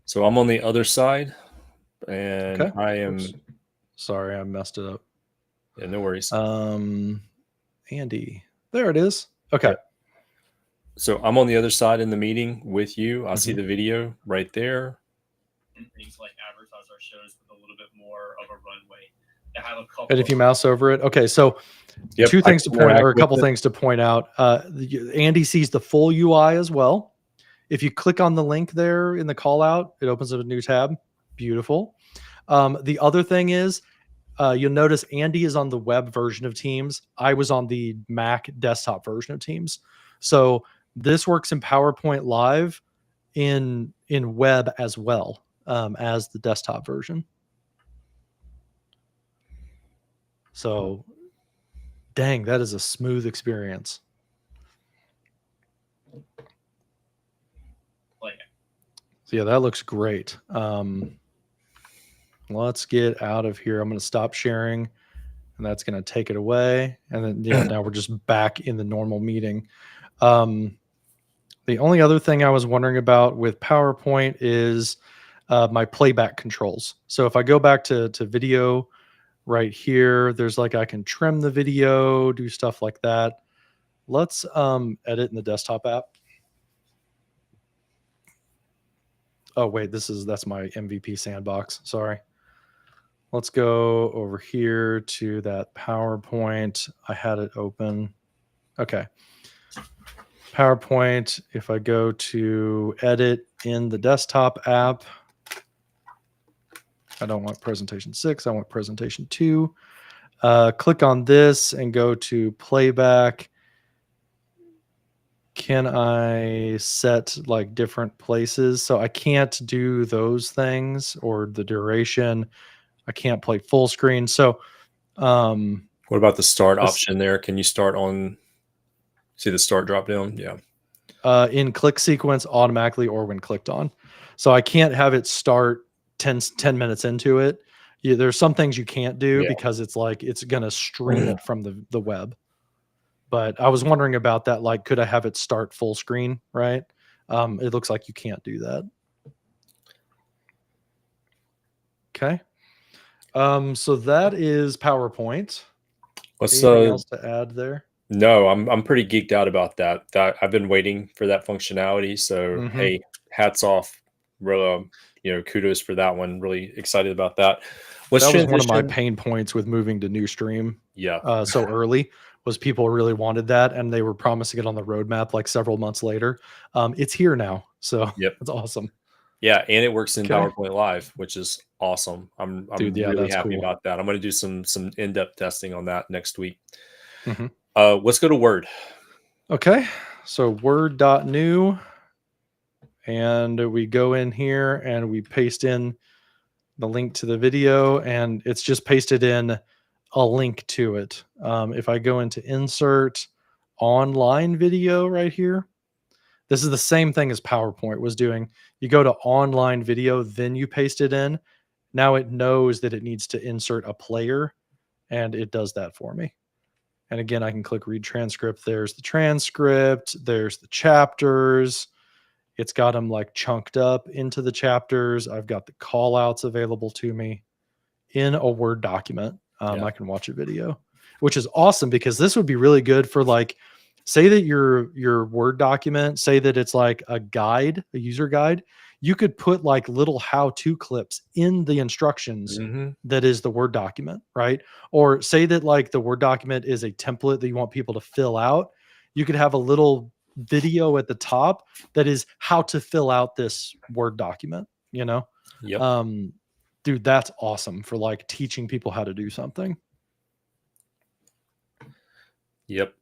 So I'm on the other side, and Okay. I am. Oops. Sorry, I messed it up. Yeah, no worries. Andy, there it is. Okay. Yeah. So I'm on the other side in the meeting with you. I see the video right there. And things like advertise our shows with a little bit more of a runway. To have a couple. And if you mouse over it, okay. So two things to point out, or a couple things to point out. Andy sees the full UI as well. If you click on the link there in the call out, it opens up a new tab. Beautiful. The other thing is, you'll notice Andy is on the web version of Teams. I was on the Mac desktop version of Teams. So this works in PowerPoint Live in web as well as the desktop version. So, dang, that is a smooth experience. So yeah, that looks great. Let's get out of here. I'm going to stop sharing, and that's going to take it away. And then now we're just back in the normal meeting. The only other thing I was wondering about with PowerPoint is my playback controls. So if I go back to video right here, there's like I can trim the video, do stuff like that. Let's edit in the desktop app. Oh wait, that's my MVP sandbox. Sorry. Let's go over here to that PowerPoint. I had it open. Okay. PowerPoint. If I go to edit in the desktop app, I don't want presentation 6. I want presentation 2. Click on this and go to playback. Can I set like different places? So I can't do those things or the duration. I can't play full screen. So what about the start option there? Can you start on, see the start drop down? Yeah. In click sequence automatically or when clicked on. So I can't have it start 10 minutes into it. There's some things you can't do because it's like it's going to stream it from the web. But I was wondering about that. Like, could I have it start full screen? Right. It looks like you can't do that. Okay. So that is PowerPoint. Anything else to add there? No, I'm pretty geeked out about that. I've been waiting for that functionality. So hey, hats off. Kudos for that one. Really excited about that. That was one of my pain points with moving to New Stream. Yeah. So early was people really wanted that, and they were promising it on the roadmap like several months later. It's here now, so it's awesome. Yeah, and it works in PowerPoint Live, which is awesome. I'm really happy about that. I'm going to do some in-depth testing on that next week. Let's go to Word. Okay, so Word.new, and we go in here and we paste in the link to the video, and it's just pasted in a link to it. If I go into insert online video right here, this is the same thing as PowerPoint was doing. You go to online video, then you paste it in. Now it knows that it needs to insert a player, and it does that for me. And again, I can click read transcript. There's the transcript. There's the chapters. It's got them like chunked up into the chapters. I've got the call outs available to me in a Word document. I can watch a video, which is awesome because this would be really good for like, say that your Word document, say that it's like a guide, a user guide. You could put like little how-to clips in the instructions that is the Word document, right? Or say that like the Word document is a template that you want people to fill out. You could have a little video at the top that is how to fill out this Word document, you know? Yep. Dude, that's awesome for like teaching people how to do something. Yep.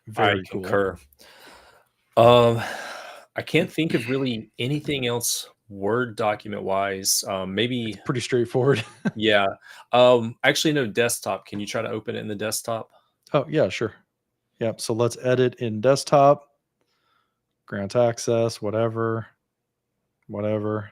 Very I cool. concur. I can't think of really anything else Word document wise. Maybe Pretty straightforward. yeah. Actually no, desktop. Can you try to open it in the desktop? Oh, yeah, sure. Yep. So let's edit in desktop, grant access, whatever. I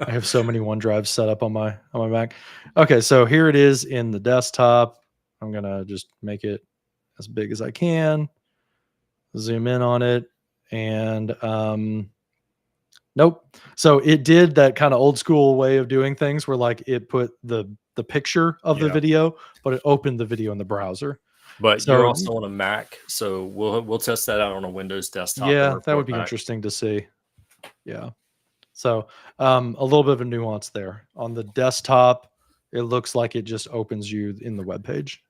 have so many OneDrives set up on my Mac. Okay, so here it is in the desktop. I'm gonna just make it as big as I can. Zoom in on it, and nope. So it did that kind of old school way of doing things, where like it put the picture of the video, but it opened the video in the browser. But you're So also on a Mac, so we'll test that out on a Windows desktop. and yeah, that report would be back. interesting to see. Yeah. So a little bit of a nuance there. On the desktop, it looks like it just opens you in the web page.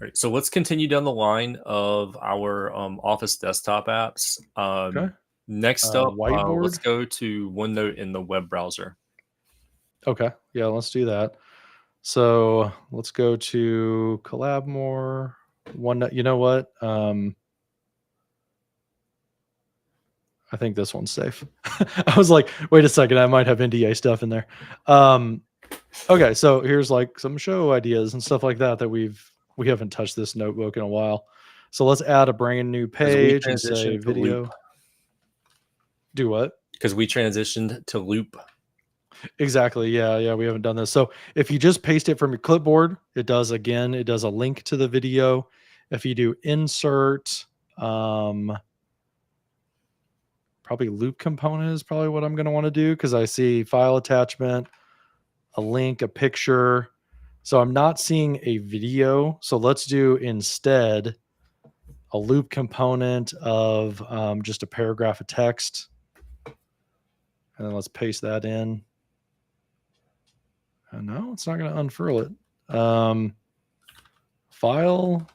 All right, so let's continue down the line of our Office desktop apps. Okay. Next up, Whiteboard. let's go to OneNote in the web browser. Okay. Yeah, let's do that. So let's go to Collab More. OneNote. You know what? I think this one's safe. I was like, wait a second, I might have NDA stuff in there. Okay, so here's like some show ideas and stuff like that we haven't touched this notebook in a while. So let's add a brand new page and say video. Do what? Because we transitioned to Loop. Exactly. Yeah, we haven't done this. So if you just paste it from your clipboard, it does a link to the video. If you do insert, probably loop component is probably what I'm going to want to do, because I see file attachment, a link, a picture. So I'm not seeing a video. So let's do instead a loop component of just a paragraph of text. And then let's paste that in. No, it's not going to unfurl it. File,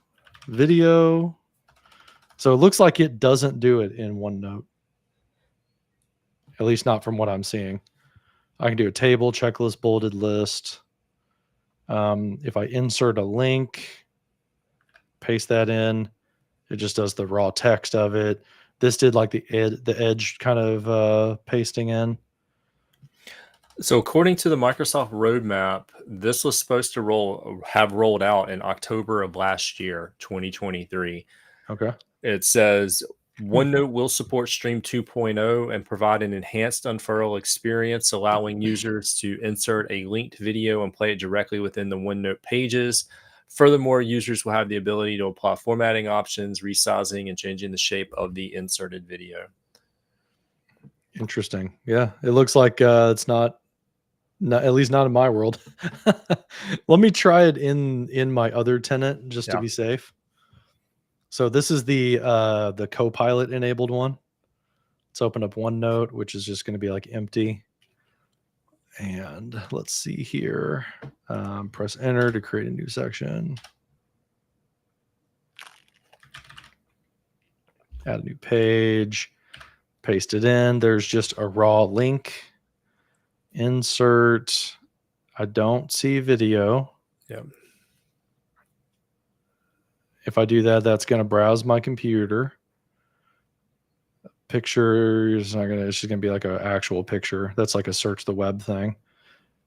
video. So it looks like it doesn't do it in OneNote. At least not from what I'm seeing. I can do a table, checklist, bulleted list. If I insert a link, paste that in, it just does the raw text of it. This did like the edge kind of pasting in. So according to the Microsoft roadmap, this was supposed to have rolled out in October of last year, 2023. Okay. It says OneNote will support Stream 2.0 and provide an enhanced unfurl experience, allowing users to insert a linked video and play it directly within the OneNote pages. Furthermore, users will have the ability to apply formatting options, resizing, and changing the shape of the inserted video. Interesting. Yeah, it looks like it's not, at least not in my world. Let me try it in my other tenant just to be safe. So this is the Copilot enabled one. Let's open up OneNote, which is just going to be like empty. And let's see here. Press enter to create a new section. Add a new page. Paste it in. There's just a raw link. Insert. I don't see video. Yep. If I do that, that's going to browse my computer. Picture is not going to, it's just going to be like an actual picture. That's like a search the web thing.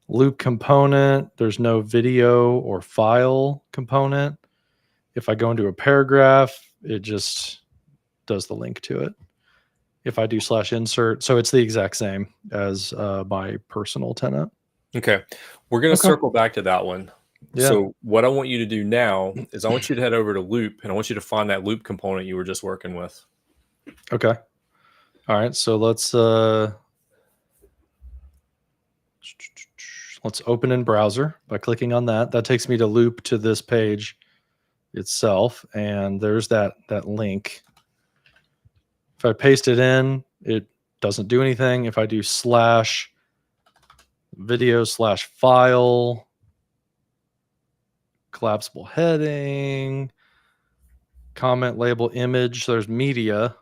Loop component, there's no video or file component. If I go into a paragraph, it just does the link to it. If I do /insert, so it's the exact same as my personal tenant. Okay. We're going to circle back to that one. Yeah. So what I want you to do now is I want you to head over to loop, and I want you to find that loop component you were just working with. Okay. All right. So let's open in browser by clicking on that. That takes me to loop to this page itself, and there's that link. If I paste it in, it doesn't do anything. If I do /video/file, collapsible heading, comment label image, there's media.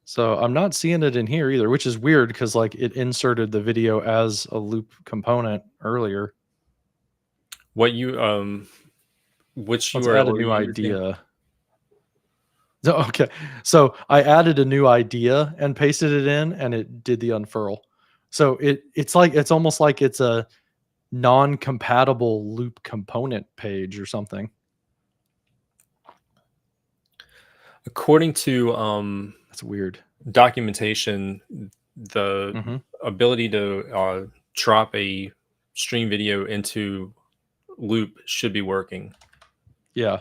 So I'm not seeing it in here either, which is weird because like it inserted the video as a loop component earlier. What you which Let's URL add a are new you using? idea. Okay. So I added a new idea and pasted it in, and it did the unfurl. So it's almost like it's a non-compatible loop component page or something. According to That's weird. documentation, the Mhm. ability to drop a stream video into loop should be working. Yeah.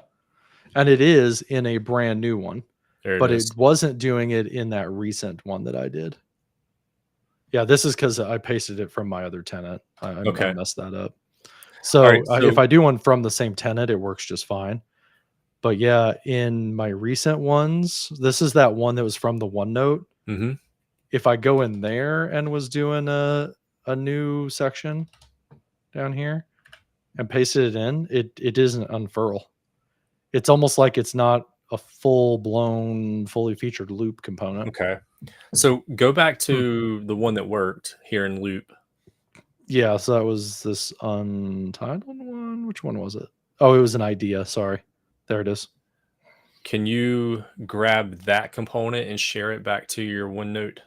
And it is in a brand new one, There it but is. it wasn't doing it in that recent one that I did. Yeah, this is because I pasted it from my other tenant. I Okay. messed that up. All right. So if I do one from the same tenant, it works just fine. But yeah, in my recent ones, this is that one that was from the OneNote. Mhm. If I go in there and was doing a new section down here and pasted it in, it doesn't unfurl. It's almost like it's not a full-blown, fully featured loop component. Okay. So go back to the one that worked here in loop. Yeah, so that was this untitled one. Which one was it? Oh, it was an idea. Sorry. There it is. Can you grab that component and share it back to your OneNote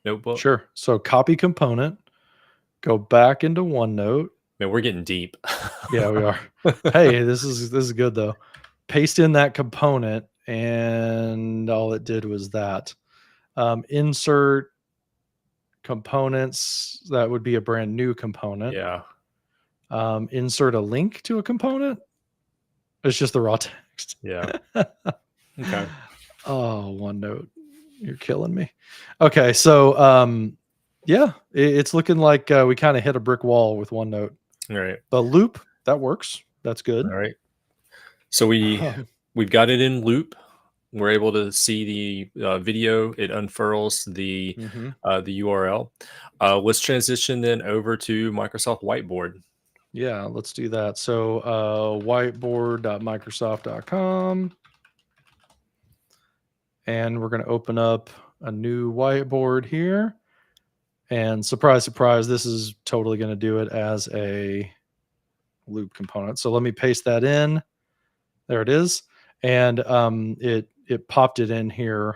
notebook? Sure. So copy component, go back into OneNote. Man, we're getting deep. Yeah, we are. Hey, this is good though. Paste in that component, and all it did was that. Insert components. That would be a brand new component. Yeah. Insert a link to a component. It's just the raw text. Yeah. Okay. Oh, OneNote, you're killing me. Okay, so yeah, it's looking like we kind of hit a brick wall with OneNote. All right. But loop, that works. That's good. All right. So we've got it in loop. We're able to see the video. It unfurls the URL. Let's transition then over to Microsoft Whiteboard. Yeah, let's do that. So whiteboard.microsoft.com. And we're going to open up a new whiteboard here. And surprise, surprise, this is totally going to do it as a loop component. So let me paste that in. There it is. And it popped it in here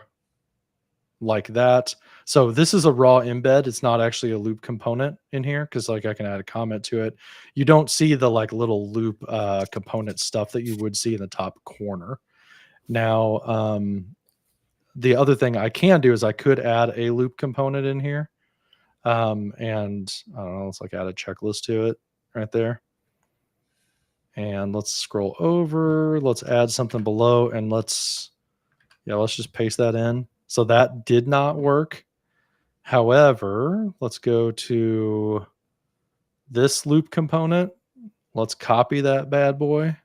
like that. So this is a raw embed. It's not actually a loop component in here because like I can add a comment to it. You don't see the like little loop component stuff that you would see in the top corner. Now, the other thing I can do is I could add a loop component in here. And I don't know, let's like add a checklist to it right there. And let's scroll over. Let's add something below and let's just paste that in. So that did not work. However, let's go to this loop component. Let's copy that bad boy.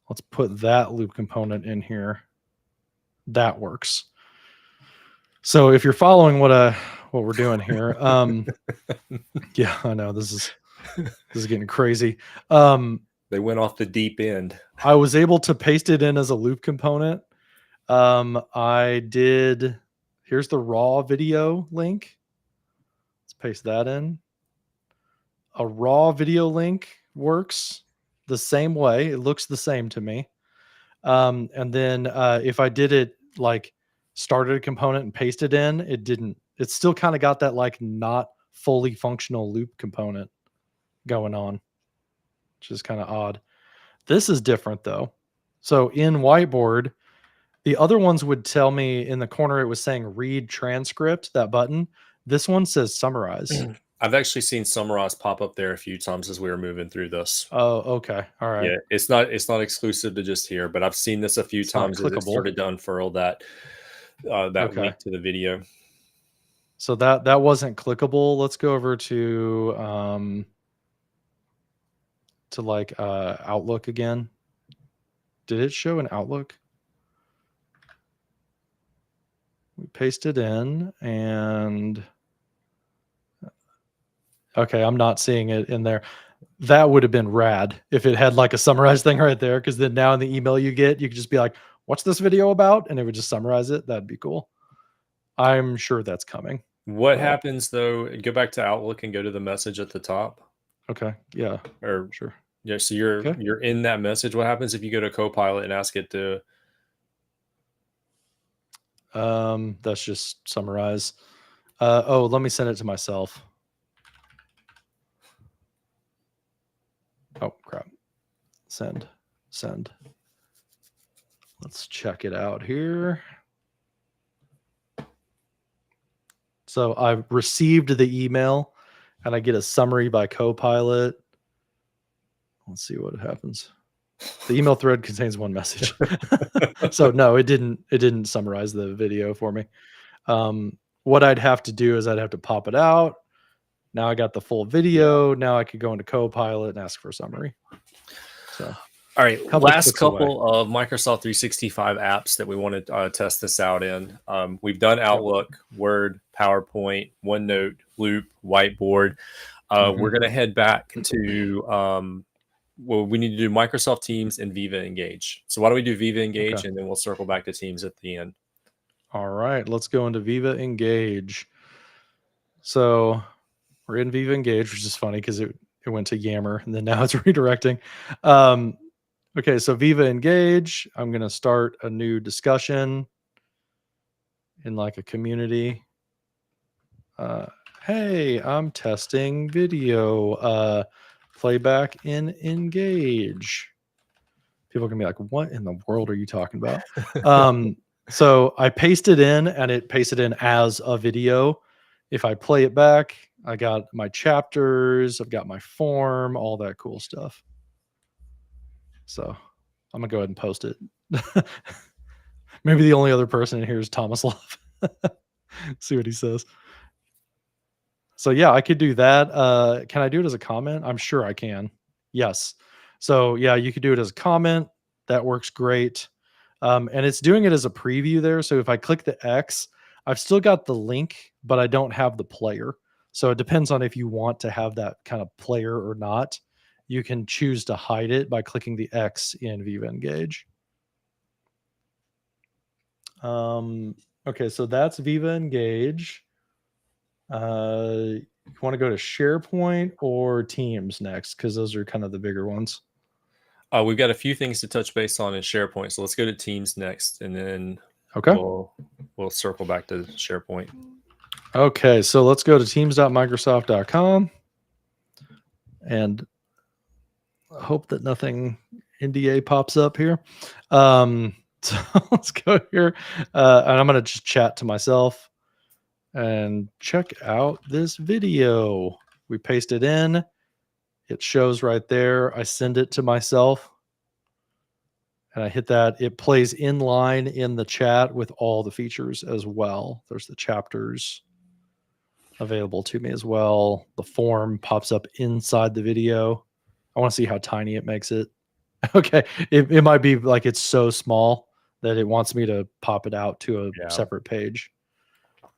Let's put that loop component in here. That works. So if you're following what we're doing here, yeah, I know this is getting crazy. They went off the deep end. I was able to paste it in as a loop component. I did. Here's the raw video link. Let's paste that in. A raw video link works the same way. It looks the same to me. And then if I did it like started a component and pasted in, it didn't. It still kind of got that like not fully functional loop component going on, which is kind of odd. This is different though. So in Whiteboard, the other ones would tell me in the corner, it was saying read transcript, that button. This one says summarize. I've actually seen summarize pop up there a few times as we were moving through this. Oh, okay. All right. Yeah, it's not exclusive to just here, but I've seen this a few It's not times as it clickable. started to unfurl that Okay. link to the video. So that wasn't clickable. Let's go over to like Outlook again. Did it show an Outlook? We paste it in and okay, I'm not seeing it in there. That would have been rad if it had like a summarized thing right there, because then now in the email you get, you could just be like, what's this video about? And it would just summarize it. That'd be cool. I'm sure that's coming. What But- happens though? Go back to Outlook and go to the message at the top. Okay. Yeah. Or Sure. yeah, so you're in that message. What happens if you go to Copilot and ask it to? That's just summarize. Oh, let me send it to myself. Oh crap. Send. Let's check it out here. So I've received the email and I get a summary by Copilot. Let's see what happens. The email thread contains one message. So no, it didn't summarize the video for me. What I'd have to do is I'd have to pop it out. Now I got the full video. Now I could go into Copilot and ask for a summary. So All right, Couple last clicks away. couple of Microsoft 365 apps that we want to test this out in. We've done Outlook, Word, PowerPoint, OneNote, Loop, Whiteboard. We're going to head back to, well, we need to do Microsoft Teams and Viva Engage. So why don't we do Viva Engage, Okay. and then we'll circle back to Teams at the end. All right, let's go into Viva Engage. So we're in Viva Engage, which is funny because it went to Yammer and then now it's redirecting. Okay, so Viva Engage, I'm going to start a new discussion in like a community. Hey, I'm testing video playback in Engage. People are going to be like, what in the world are you talking about? So I paste it in and it pasted in as a video. If I play it back, I got my chapters, I've got my form, all that cool stuff. So I'm gonna go ahead and post it. Maybe the only other person in here is Thomas Love. See what he says. So yeah, I could do that. Can I do it as a comment? I'm sure I can. Yes. So yeah, you could do it as a comment. That works great. And it's doing it as a preview there. So if I click the X, I've still got the link, but I don't have the player. So it depends on if you want to have that kind of player or not. You can choose to hide it by clicking the X in Viva Engage. Okay, so that's Viva Engage. You want to go to SharePoint or Teams next? Because those are kind of the bigger ones. We've got a few things to touch base on in SharePoint, so let's go to Teams next, and then Okay. we'll circle back to SharePoint. Okay, so let's go to teams.microsoft.com and hope that nothing NDA pops up here. So let's go here. And I'm going to just chat to myself and check out this video. We paste it in. It shows right there. I send it to myself and I hit that. It plays in line in the chat with all the features as well. There's the chapters available to me as well. The form pops up inside the video. I want to see how tiny it makes it. Okay. It might be like it's so small that it wants me to pop it out to a separate page.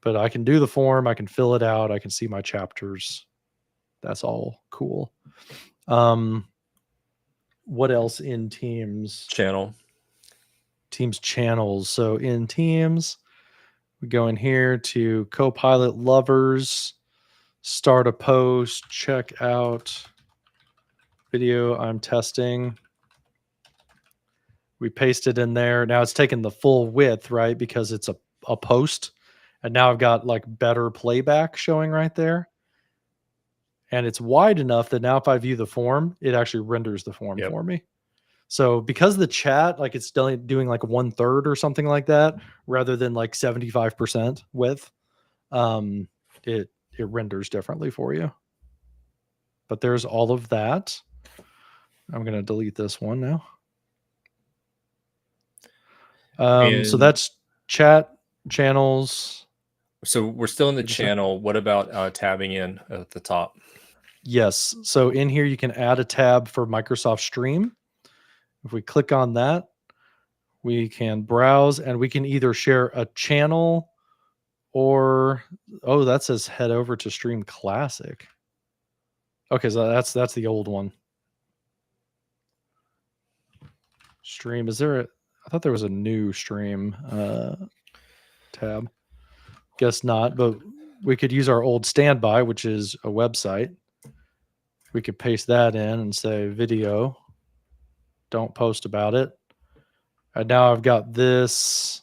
But I can do the form. I can fill it out. I can see my chapters. That's all cool. What else in Teams? Teams channels. So in Teams, we go in here to Copilot lovers, start a post, check out video I'm testing. We paste it in there. Now it's taken the full width, right? Because it's a post. And now I've got like better playback showing right there. And it's wide enough that now if I view the form, it actually renders the form for me. So because the chat, like it's still doing like 1/3 or something like that, rather than like 75% width, it renders differently for you. But there's all of that. I'm going to delete this one now. So that's chat, channels. So we're still in the What'd you say? channel. What about tabbing in at the top? Yes. So in here, you can add a tab for Microsoft Stream. If we click on that, we can browse and we can either share a channel or, oh, that says head over to Stream Classic. Okay, so that's the old one. Stream, is there I thought there was a new Stream tab. Guess not, but we could use our old standby, which is a website. We could paste that in and say video. Don't post about it. And now I've got this,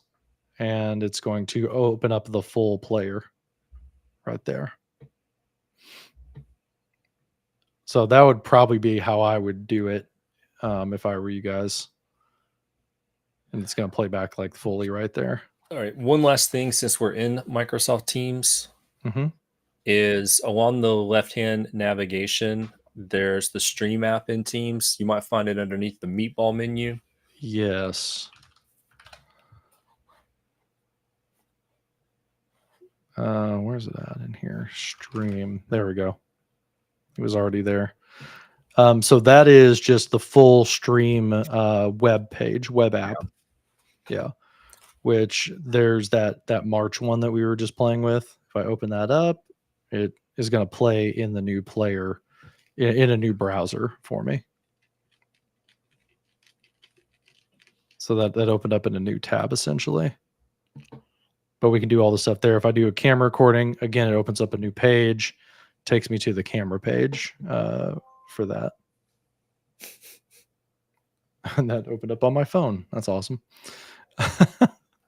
and it's going to open up the full player right there. So that would probably be how I would do it if I were you guys. And it's going to play back like fully right there. All right. One last thing, since we're in Microsoft Teams, is along the left-hand navigation, there's the Stream app in Teams. You might find it underneath the meatball menu. Yes. Where's it at in here? Stream. There we go. It was already there. So that is just the full Stream web page, web app. Yeah. Which there's that March one that we were just playing with. If I open that up, it is going to play in the new player in a new browser for me. So that opened up in a new tab essentially. But we can do all the stuff there. If I do a camera recording, again, it opens up a new page, takes me to the camera page for that. And that opened up on my phone. That's awesome.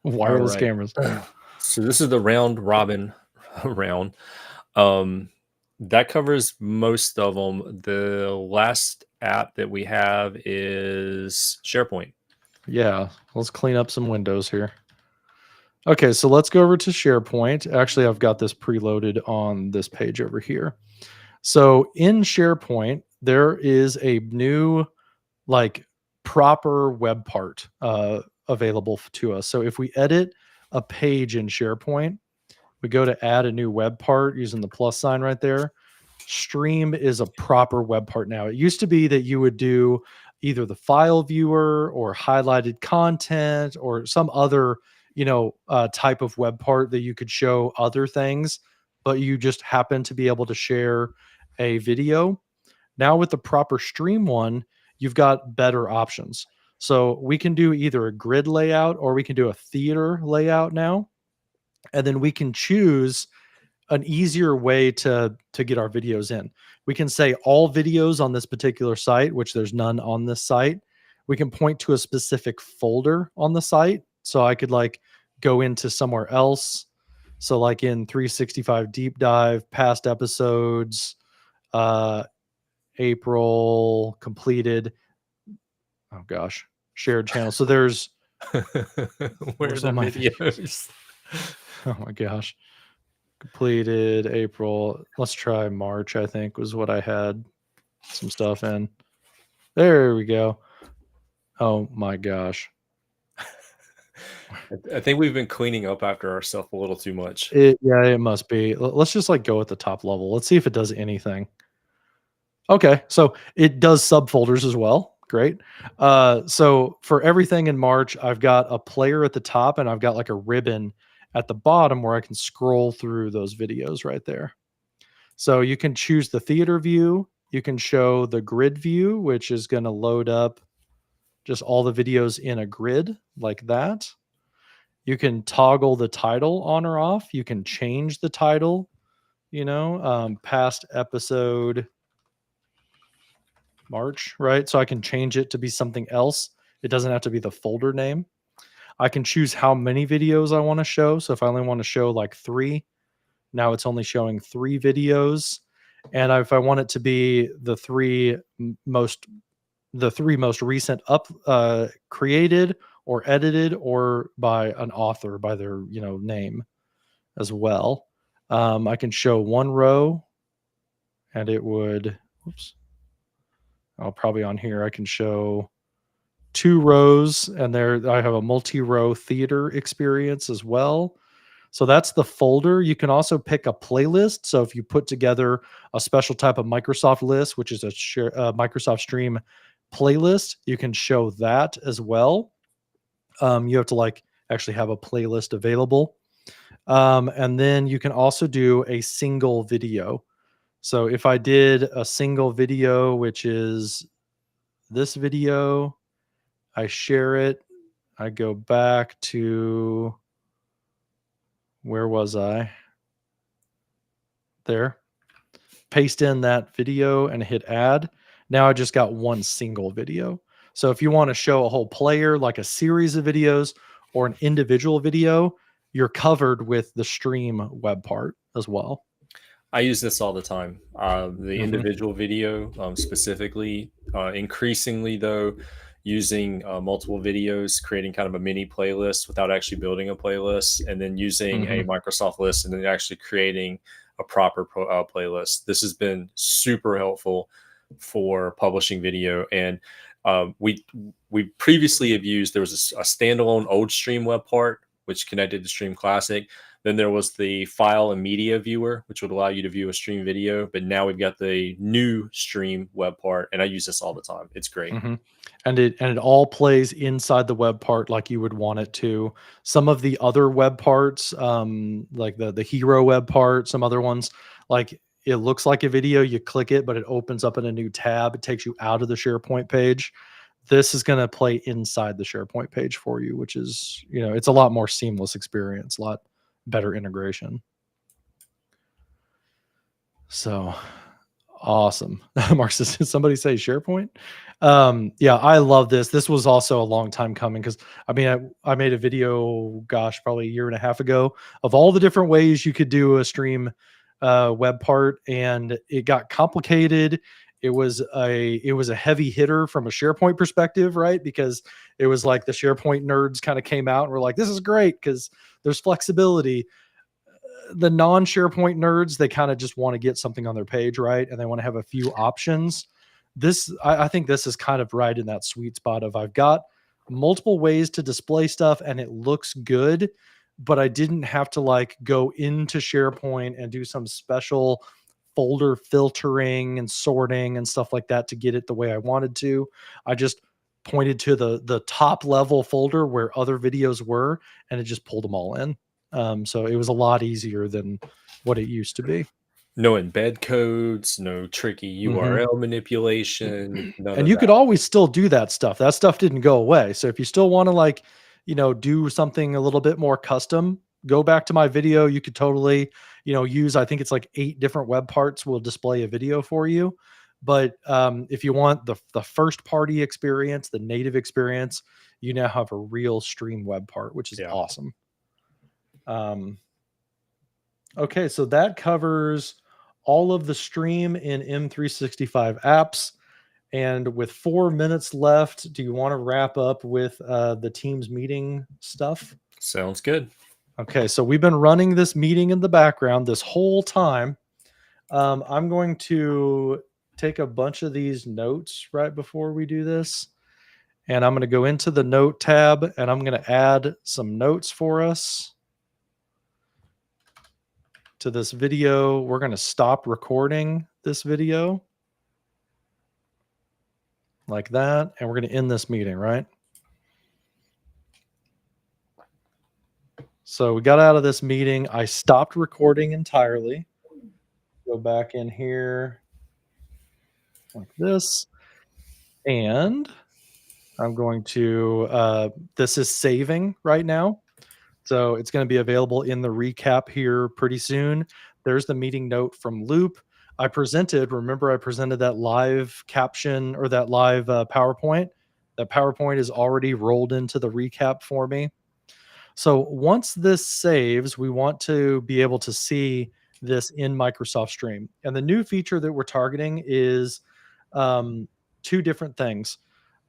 Wireless cameras. So this is the round robin round. That covers most of them. The last app that we have is SharePoint. Yeah, let's clean up some windows here. Okay, so let's go over to SharePoint. Actually, I've got this preloaded on this page over here. So in SharePoint, there is a new like proper web part available to us. So if we edit a page in SharePoint, we go to add a new web part using the plus sign right there. Stream is a proper web part now. It used to be that you would do either the file viewer or highlighted content or some other type of web part that you could show other things, but you just happen to be able to share a video. Now with the proper Stream one, you've got better options. So we can do either a grid layout or we can do a theater layout now. And then we can choose an easier way to get our videos in. We can say all videos on this particular site, which there's none on this site. We can point to a specific folder on the site. So I could like go into somewhere else. So like in 365 deep dive, past episodes, April completed. Oh gosh, shared channel. So there's where's all my videos? Oh my gosh. Completed April. Let's try March, I think was what I had some stuff in. There we go. Oh my gosh. I think we've been cleaning up after ourselves a little too much. Yeah, it must be. Let's just like go at the top level. Let's see if it does anything. Okay, so it does subfolders as well. Great. So for everything in March, I've got a player at the top and I've got like a ribbon at the bottom where I can scroll through those videos right there. So you can choose the theater view. You can show the grid view, which is going to load up just all the videos in a grid like that. You can toggle the title on or off. You can change the title, past episode March, right? So I can change it to be something else. It doesn't have to be the folder name. I can choose how many videos I want to show. So if I only want to show like 3, now it's only showing 3 videos. And if I want it to be the three most recent created or edited or by an author by their name as well. I can show one row and it would, oops, I'll probably on here, I can show 2 rows, and there I have a multi-row theater experience as well. So that's the folder. You can also pick a playlist. So if you put together a special type of Microsoft list, which is a Microsoft Stream playlist, you can show that as well. You have to like actually have a playlist available. And then you can also do a single video. So if I did a single video, which is this video, I share it. I go back to, where was I? There. Paste in that video and hit add. Now I just got one single video. So if you want to show a whole player, like a series of videos or an individual video, you're covered with the stream web part as well. I use this all the time. The individual video specifically, increasingly though, using multiple videos, creating kind of a mini playlist without actually building a playlist, and then using a Microsoft list and then actually creating a proper playlist. This has been super helpful for publishing video. And we previously have used, there was a standalone old Stream web part, which connected to Stream Classic. Then there was the file and media viewer, which would allow you to view a stream video. But now we've got the new Stream web part, and I use this all the time. It's great. And it all plays inside the web part like you would want it to. Some of the other web parts, like the hero web part, some other ones, like it looks like a video, you click it, but it opens up in a new tab. It takes you out of the SharePoint page. This is going to play inside the SharePoint page for you, which is, it's a lot more seamless experience, a lot better integration. So awesome. Mark says, did somebody say SharePoint? Yeah, I love this. This was also a long time coming because I made a video, gosh, probably a year and a half ago of all the different ways you could do a stream web part, and it got complicated. It was a heavy hitter from a SharePoint perspective, right? Because it was like the SharePoint nerds kind of came out and were like, this is great because there's flexibility. The non-SharePoint nerds, they kind of just want to get something on their page, right? And they want to have a few options. I think this is kind of right in that sweet spot of I've got multiple ways to display stuff and it looks good, but I didn't have to like go into SharePoint and do some special folder filtering and sorting and stuff like that to get it the way I wanted to. I just pointed to the top level folder where other videos were, and it just pulled them all in. So it was a lot easier than what it used to be. No embed codes, no tricky URL manipulation. And you could always still do that stuff. That stuff didn't go away. So if you still want to do something a little bit more custom, go back to my video. You could totally, use, I think it's like 8 different web parts will display a video for you. But if you want the first party experience, the native experience, you now have a real stream web part, which is awesome. Okay, so that covers all of the stream in M365 apps. And with 4 minutes left, do you want to wrap up with the Teams meeting stuff? Sounds good. Okay, so we've been running this meeting in the background this whole time. I'm going to take a bunch of these notes right before we do this. And I'm going to go into the note tab and I'm going to add some notes for us to this video. We're going to stop recording this video like that. And we're going to end this meeting, right? So we got out of this meeting. I stopped recording entirely. Go back in here like this. And I'm going to, this is saving right now. So it's going to be available in the recap here pretty soon. There's the meeting note from Loop. I presented that live caption or that live PowerPoint. That PowerPoint is already rolled into the recap for me. So once this saves, we want to be able to see this in Microsoft Stream. And the new feature that we're targeting is 2 different things.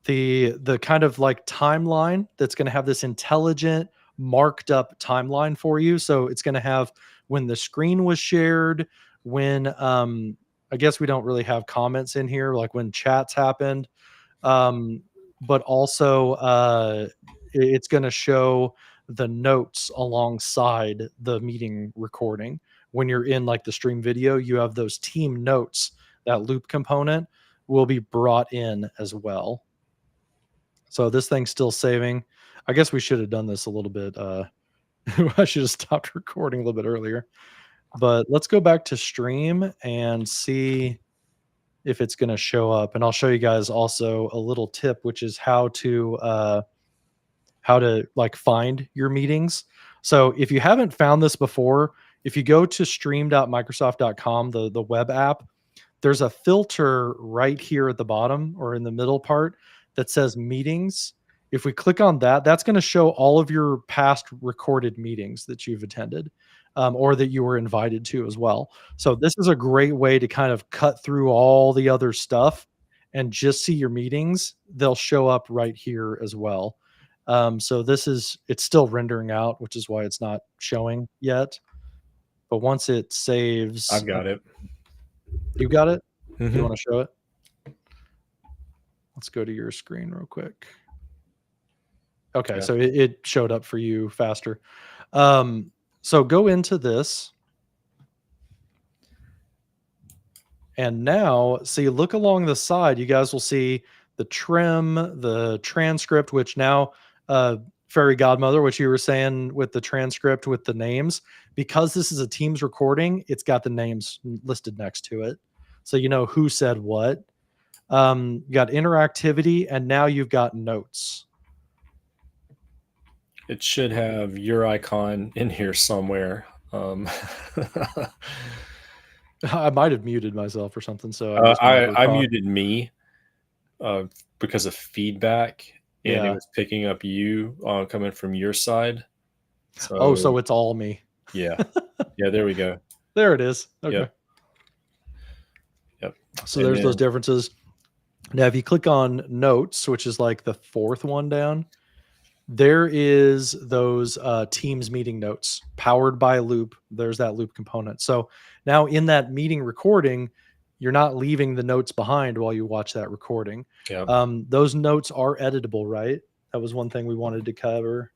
The kind of like timeline that's going to have this intelligent marked up timeline for you. So it's going to have when the screen was shared, when I guess we don't really have comments in here, like when chats happened. But also it's going to show the notes alongside the meeting recording. When you're in like the stream video, you have those team notes. That loop component will be brought in as well. So this thing's still saving. I guess we should have done this a little bit. I should have stopped recording a little bit earlier. But let's go back to stream and see if it's going to show up. And I'll show you guys also a little tip, which is how to like find your meetings. So if you haven't found this before, if you go to stream.microsoft.com, the web app, there's a filter right here at the bottom or in the middle part that says meetings. If we click on that, that's going to show all of your past recorded meetings that you've attended or that you were invited to as well. So this is a great way to kind of cut through all the other stuff and just see your meetings. They'll show up right here as well. So it's still rendering out, which is why it's not showing yet. But once it saves, I've got it. You got it? Mhm. You want to show it? Let's go to your screen real quick. Okay, Yeah. so it showed up for you faster. So go into this. And now, see, look along the side. You guys will see the trim, the transcript, which now, Fairy Godmother, which you were saying with the transcript with the names, because this is a Teams recording, it's got the names listed next to it. So you know who said what. You got interactivity, and now you've got notes. It should have your icon in here somewhere. I might have muted myself or something. So I muted me because of feedback, and Yeah. it was picking up you coming from your side. So it's all me. Yeah, yeah. There we go. There it is. Okay. Yep. So And there's those then- differences. Now, if you click on notes, which is like the fourth one down, there is those Teams meeting notes powered by Loop. There's that Loop component. So now in that meeting recording, you're not leaving the notes behind while you watch that recording. Yeah. Those notes are editable, right? That was one thing we wanted to cover.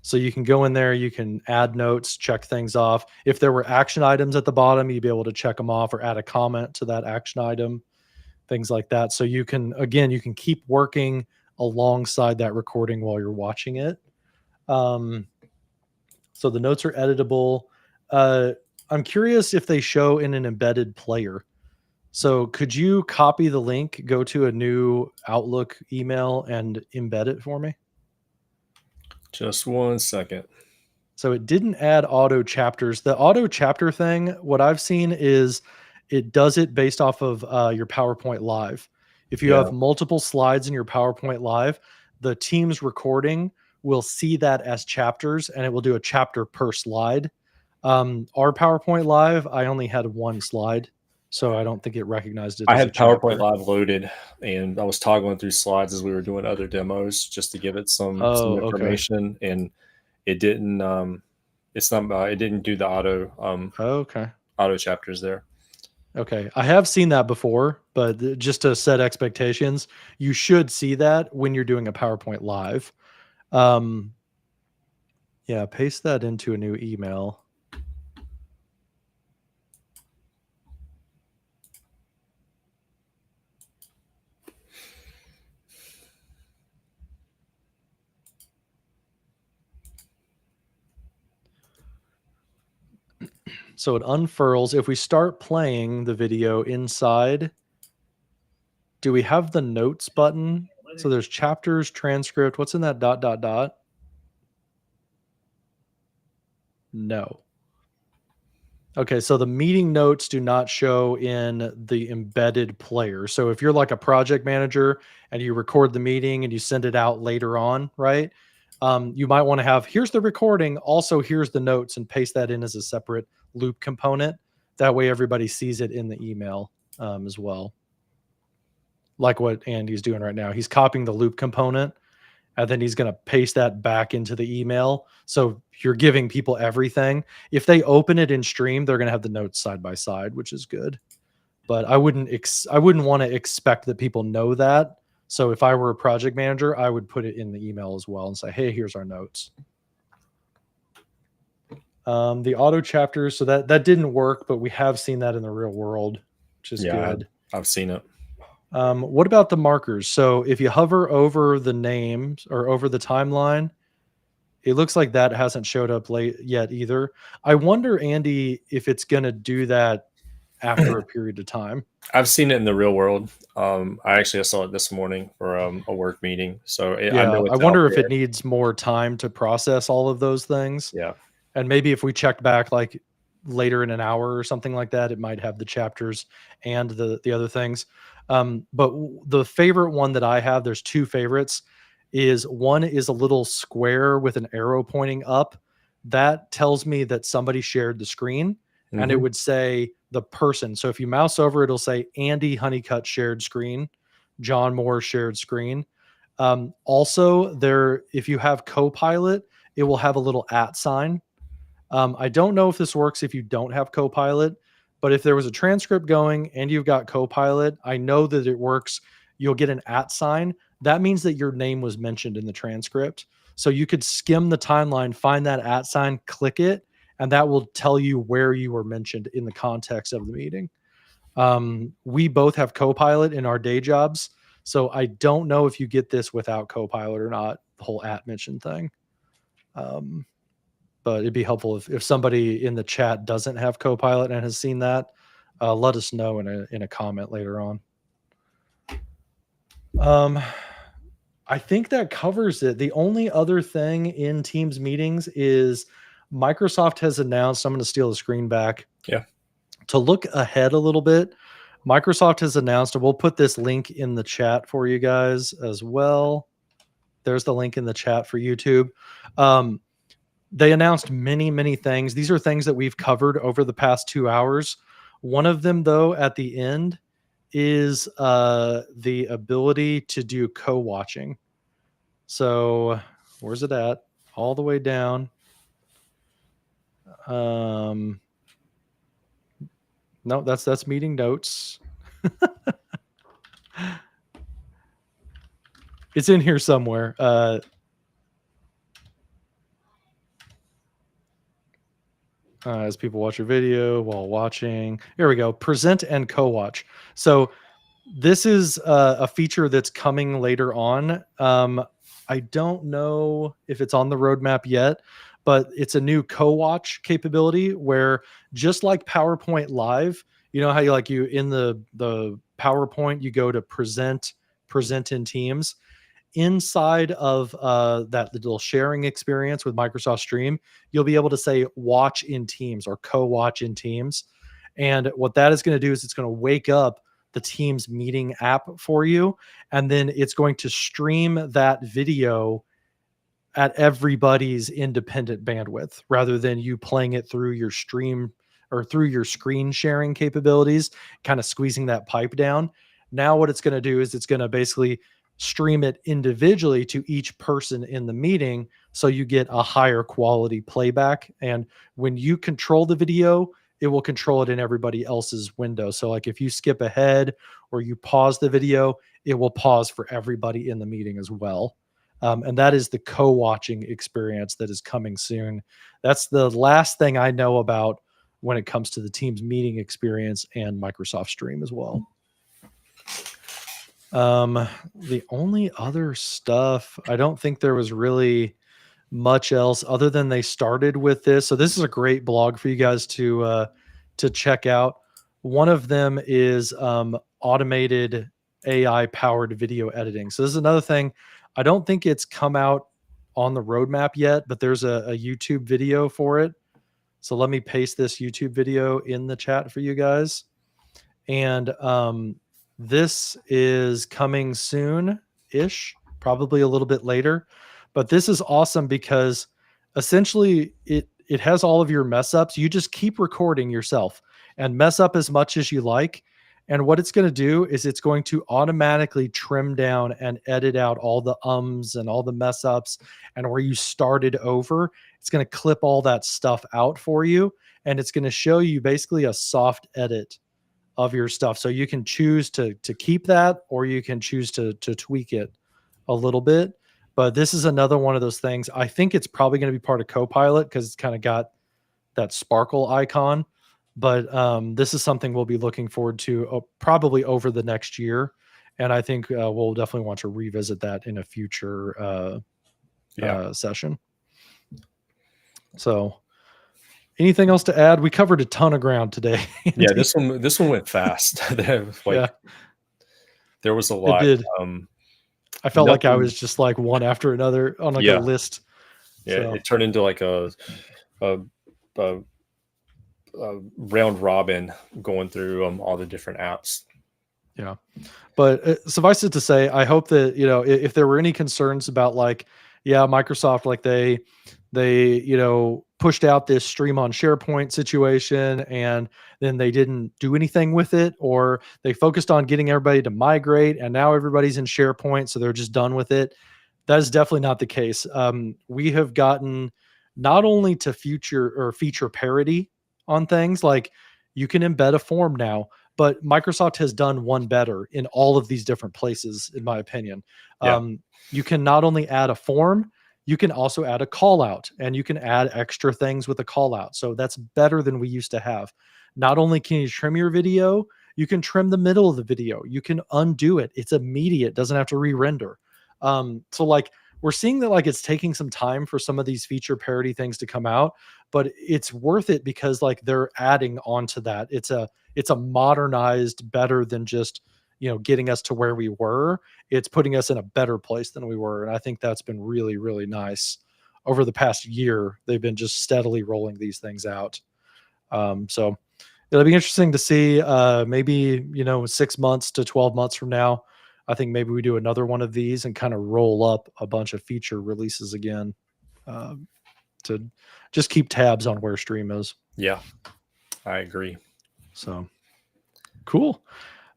So you can go in there, you can add notes, check things off. If there were action items at the bottom, you'd be able to check them off or add a comment to that action item, things like that. So you can keep working alongside that recording while you're watching it. So the notes are editable. I'm curious if they show in an embedded player. So could you copy the link, go to a new Outlook email and embed it for me? Just 1 second. So it didn't add auto chapters. The auto chapter thing, what I've seen is it does it based off of your PowerPoint Live. If you have multiple slides in your PowerPoint Live, the Teams recording will see that as chapters, and it will do a chapter per slide. Our PowerPoint Live, I only had one slide, so I don't think it recognized it. I as had a chapter. PowerPoint Live loaded, and I was toggling through slides as we were doing other demos just to give it some information, and it didn't. It didn't do the auto chapters there. Okay. I have seen that before, but just to set expectations, you should see that when you're doing a PowerPoint Live. Yeah, paste that into a new email. So it unfurls. If we start playing the video inside, do we have the notes button? So there's chapters, transcript. What's in that ... No. Okay, so the meeting notes do not show in the embedded player. So if you're like a project manager and you record the meeting and you send it out later on, right? You might want to have, here's the recording, also here's the notes, and paste that in as a separate Loop component. That way everybody sees it in the email as well. Like what Andy's doing right now. He's copying the Loop component and then he's going to paste that back into the email. So you're giving people everything. If they open it in stream, they're going to have the notes side by side, which is good. But I wouldn't want to expect that people know that. So if I were a project manager, I would put it in the email as well and say, hey, here's our notes. The auto chapters, so that didn't work, but we have seen that in the real world, which is good. I've seen it. What about the markers? So if you hover over the names or over the timeline, it looks like that hasn't showed up yet either. I wonder, Andy, if it's going to do that after a period of time. I've seen it in the real world. I saw it this morning for a work meeting. So I wonder if it needs more time to process all of those things. Yeah. And maybe if we checked back like later in an hour or something like that, it might have the chapters and the other things. But the favorite one that I have, there's two favorites, is one is a little square with an arrow pointing up. That tells me that somebody shared the screen, and it would say the person. So if you mouse over, it'll say Andy Honeycutt shared screen, John Moore shared screen. Also, if you have Copilot, it will have a little @ sign. I don't know if this works if you don't have Copilot, but if there was a transcript going and you've got Copilot, I know that it works. You'll get an @ sign. That means that your name was mentioned in the transcript. So you could skim the timeline, find that @ sign, click it, and that will tell you where you were mentioned in the context of the meeting. We both have Copilot in our day jobs, so I don't know if you get this without Copilot or not, the whole @ mention thing. But it'd be helpful if somebody in the chat doesn't have Copilot and has seen that, let us know in a comment later on. I think that covers it. The only other thing in Teams meetings is Microsoft has announced, I'm going to steal the screen back. Yeah. To look ahead a little bit, Microsoft has announced, and we'll put this link in the chat for you guys as well. There's the link in the chat for YouTube. They announced many, many things. These are things that we've covered over the past 2 hours. One of them, though, at the end is the ability to do co-watching. So where's it at? All the way down. No, that's meeting notes. It's in here somewhere. As people watch your video while watching. Here we go. Present and co-watch. So this is a feature that's coming later on. I don't know if it's on the roadmap yet, but it's a new co-watch capability where, just like PowerPoint Live, you know how you in the PowerPoint, you go to present in Teams. Inside of that little sharing experience with Microsoft Stream, you'll be able to say watch in Teams or co-watch in Teams. And what that is going to do is it's going to wake up the Teams meeting app for you, and then it's going to stream that video at everybody's independent bandwidth rather than you playing it through your stream or through your screen sharing capabilities, kind of squeezing that pipe down. Now what it's going to do is it's going to basically stream it individually to each person in the meeting, so you get a higher quality playback. And when you control the video, it will control it in everybody else's window. So like if you skip ahead or you pause the video, it will pause for everybody in the meeting as well. And that is the co-watching experience that is coming soon. That's the last thing I know about when it comes to the Teams meeting experience and Microsoft Stream as well. The only other stuff, I don't think there was really much else other than they started with this. So this is a great blog for you guys to check out. One of them is automated AI powered video editing. So this is another thing. I don't think it's come out on the roadmap yet, but there's a YouTube video for it. So let me paste this YouTube video in the chat for you guys. And this is coming soon-ish, probably a little bit later. But this is awesome because essentially it has all of your mess ups. You just keep recording yourself and mess up as much as you like. And what it's going to do is it's going to automatically trim down and edit out all the ums and all the mess ups, and where you started over, it's going to clip all that stuff out for you. And it's going to show you basically a soft edit of your stuff. So you can choose to keep that, or you can choose to tweak it a little bit. But this is another one of those things. I think it's probably going to be part of Copilot because it's kind of got that sparkle icon. But this is something we'll be looking forward to probably over the next year. And I think we'll definitely want to revisit that in a future session. So anything else to add? We covered a ton of ground today. Yeah, this one went fast. There was a lot. It did. I felt like I was just like one after another on like a list. Yeah, So. It turned into like a round robin going through all the different apps. Yeah, but suffice it to say, I hope that, you know, if there were any concerns about like, Microsoft, like they pushed out this stream on SharePoint situation and then they didn't do anything with it, or they focused on getting everybody to migrate and now everybody's in SharePoint, so they're just done with it. That is definitely not the case. We have gotten not only to feature parity on things, like you can embed a form now, but Microsoft has done one better in all of these different places, in my opinion. You can not only add a form, you can also add a call out, and you can add extra things with a call out. So that's better than we used to have. Not only can you trim your video, you can trim the middle of the video. You can undo it. It's immediate. Doesn't have to re-render. So like we're seeing that like it's taking some time for some of these feature parity things to come out, but it's worth it because like they're adding on to that. It's a modernized, better than just, getting us to where we were. It's putting us in a better place than we were. And I think that's been really, really nice. Over the past year, they've been just steadily rolling these things out. So it'll be interesting to see maybe, 6 months to 12 months from now. I think maybe we do another one of these and kind of roll up a bunch of feature releases again to just keep tabs on where stream is. Yeah, I agree. So cool.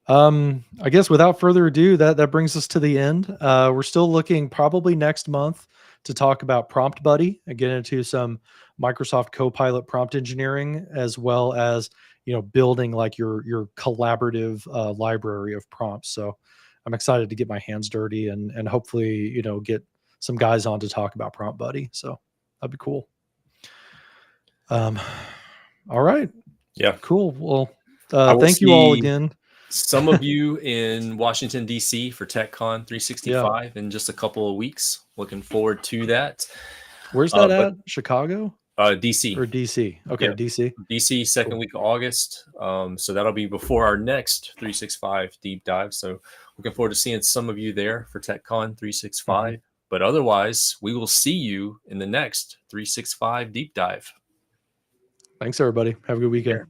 I guess without further ado, that brings us to the end. We're still looking probably next month to talk about Prompt Buddy and get into some Microsoft Copilot prompt engineering, as well as, building like your collaborative library of prompts. So I'm excited to get my hands dirty and hopefully, get some guys on to talk about Prompt Buddy. So that'd be cool. All right. Yeah. Cool. Well, thank you all again. Some of you in Washington, D.C. for TechCon 365 in just a couple of weeks. Looking forward to that. Where's that at? Chicago? D.C. Or D.C. Okay, yeah. D.C. second week of August. So that'll be before our next 365 deep dive. So looking forward to seeing some of you there for TechCon 365. But otherwise, we will see you in the next 365 deep dive. Thanks, everybody. Have a good weekend.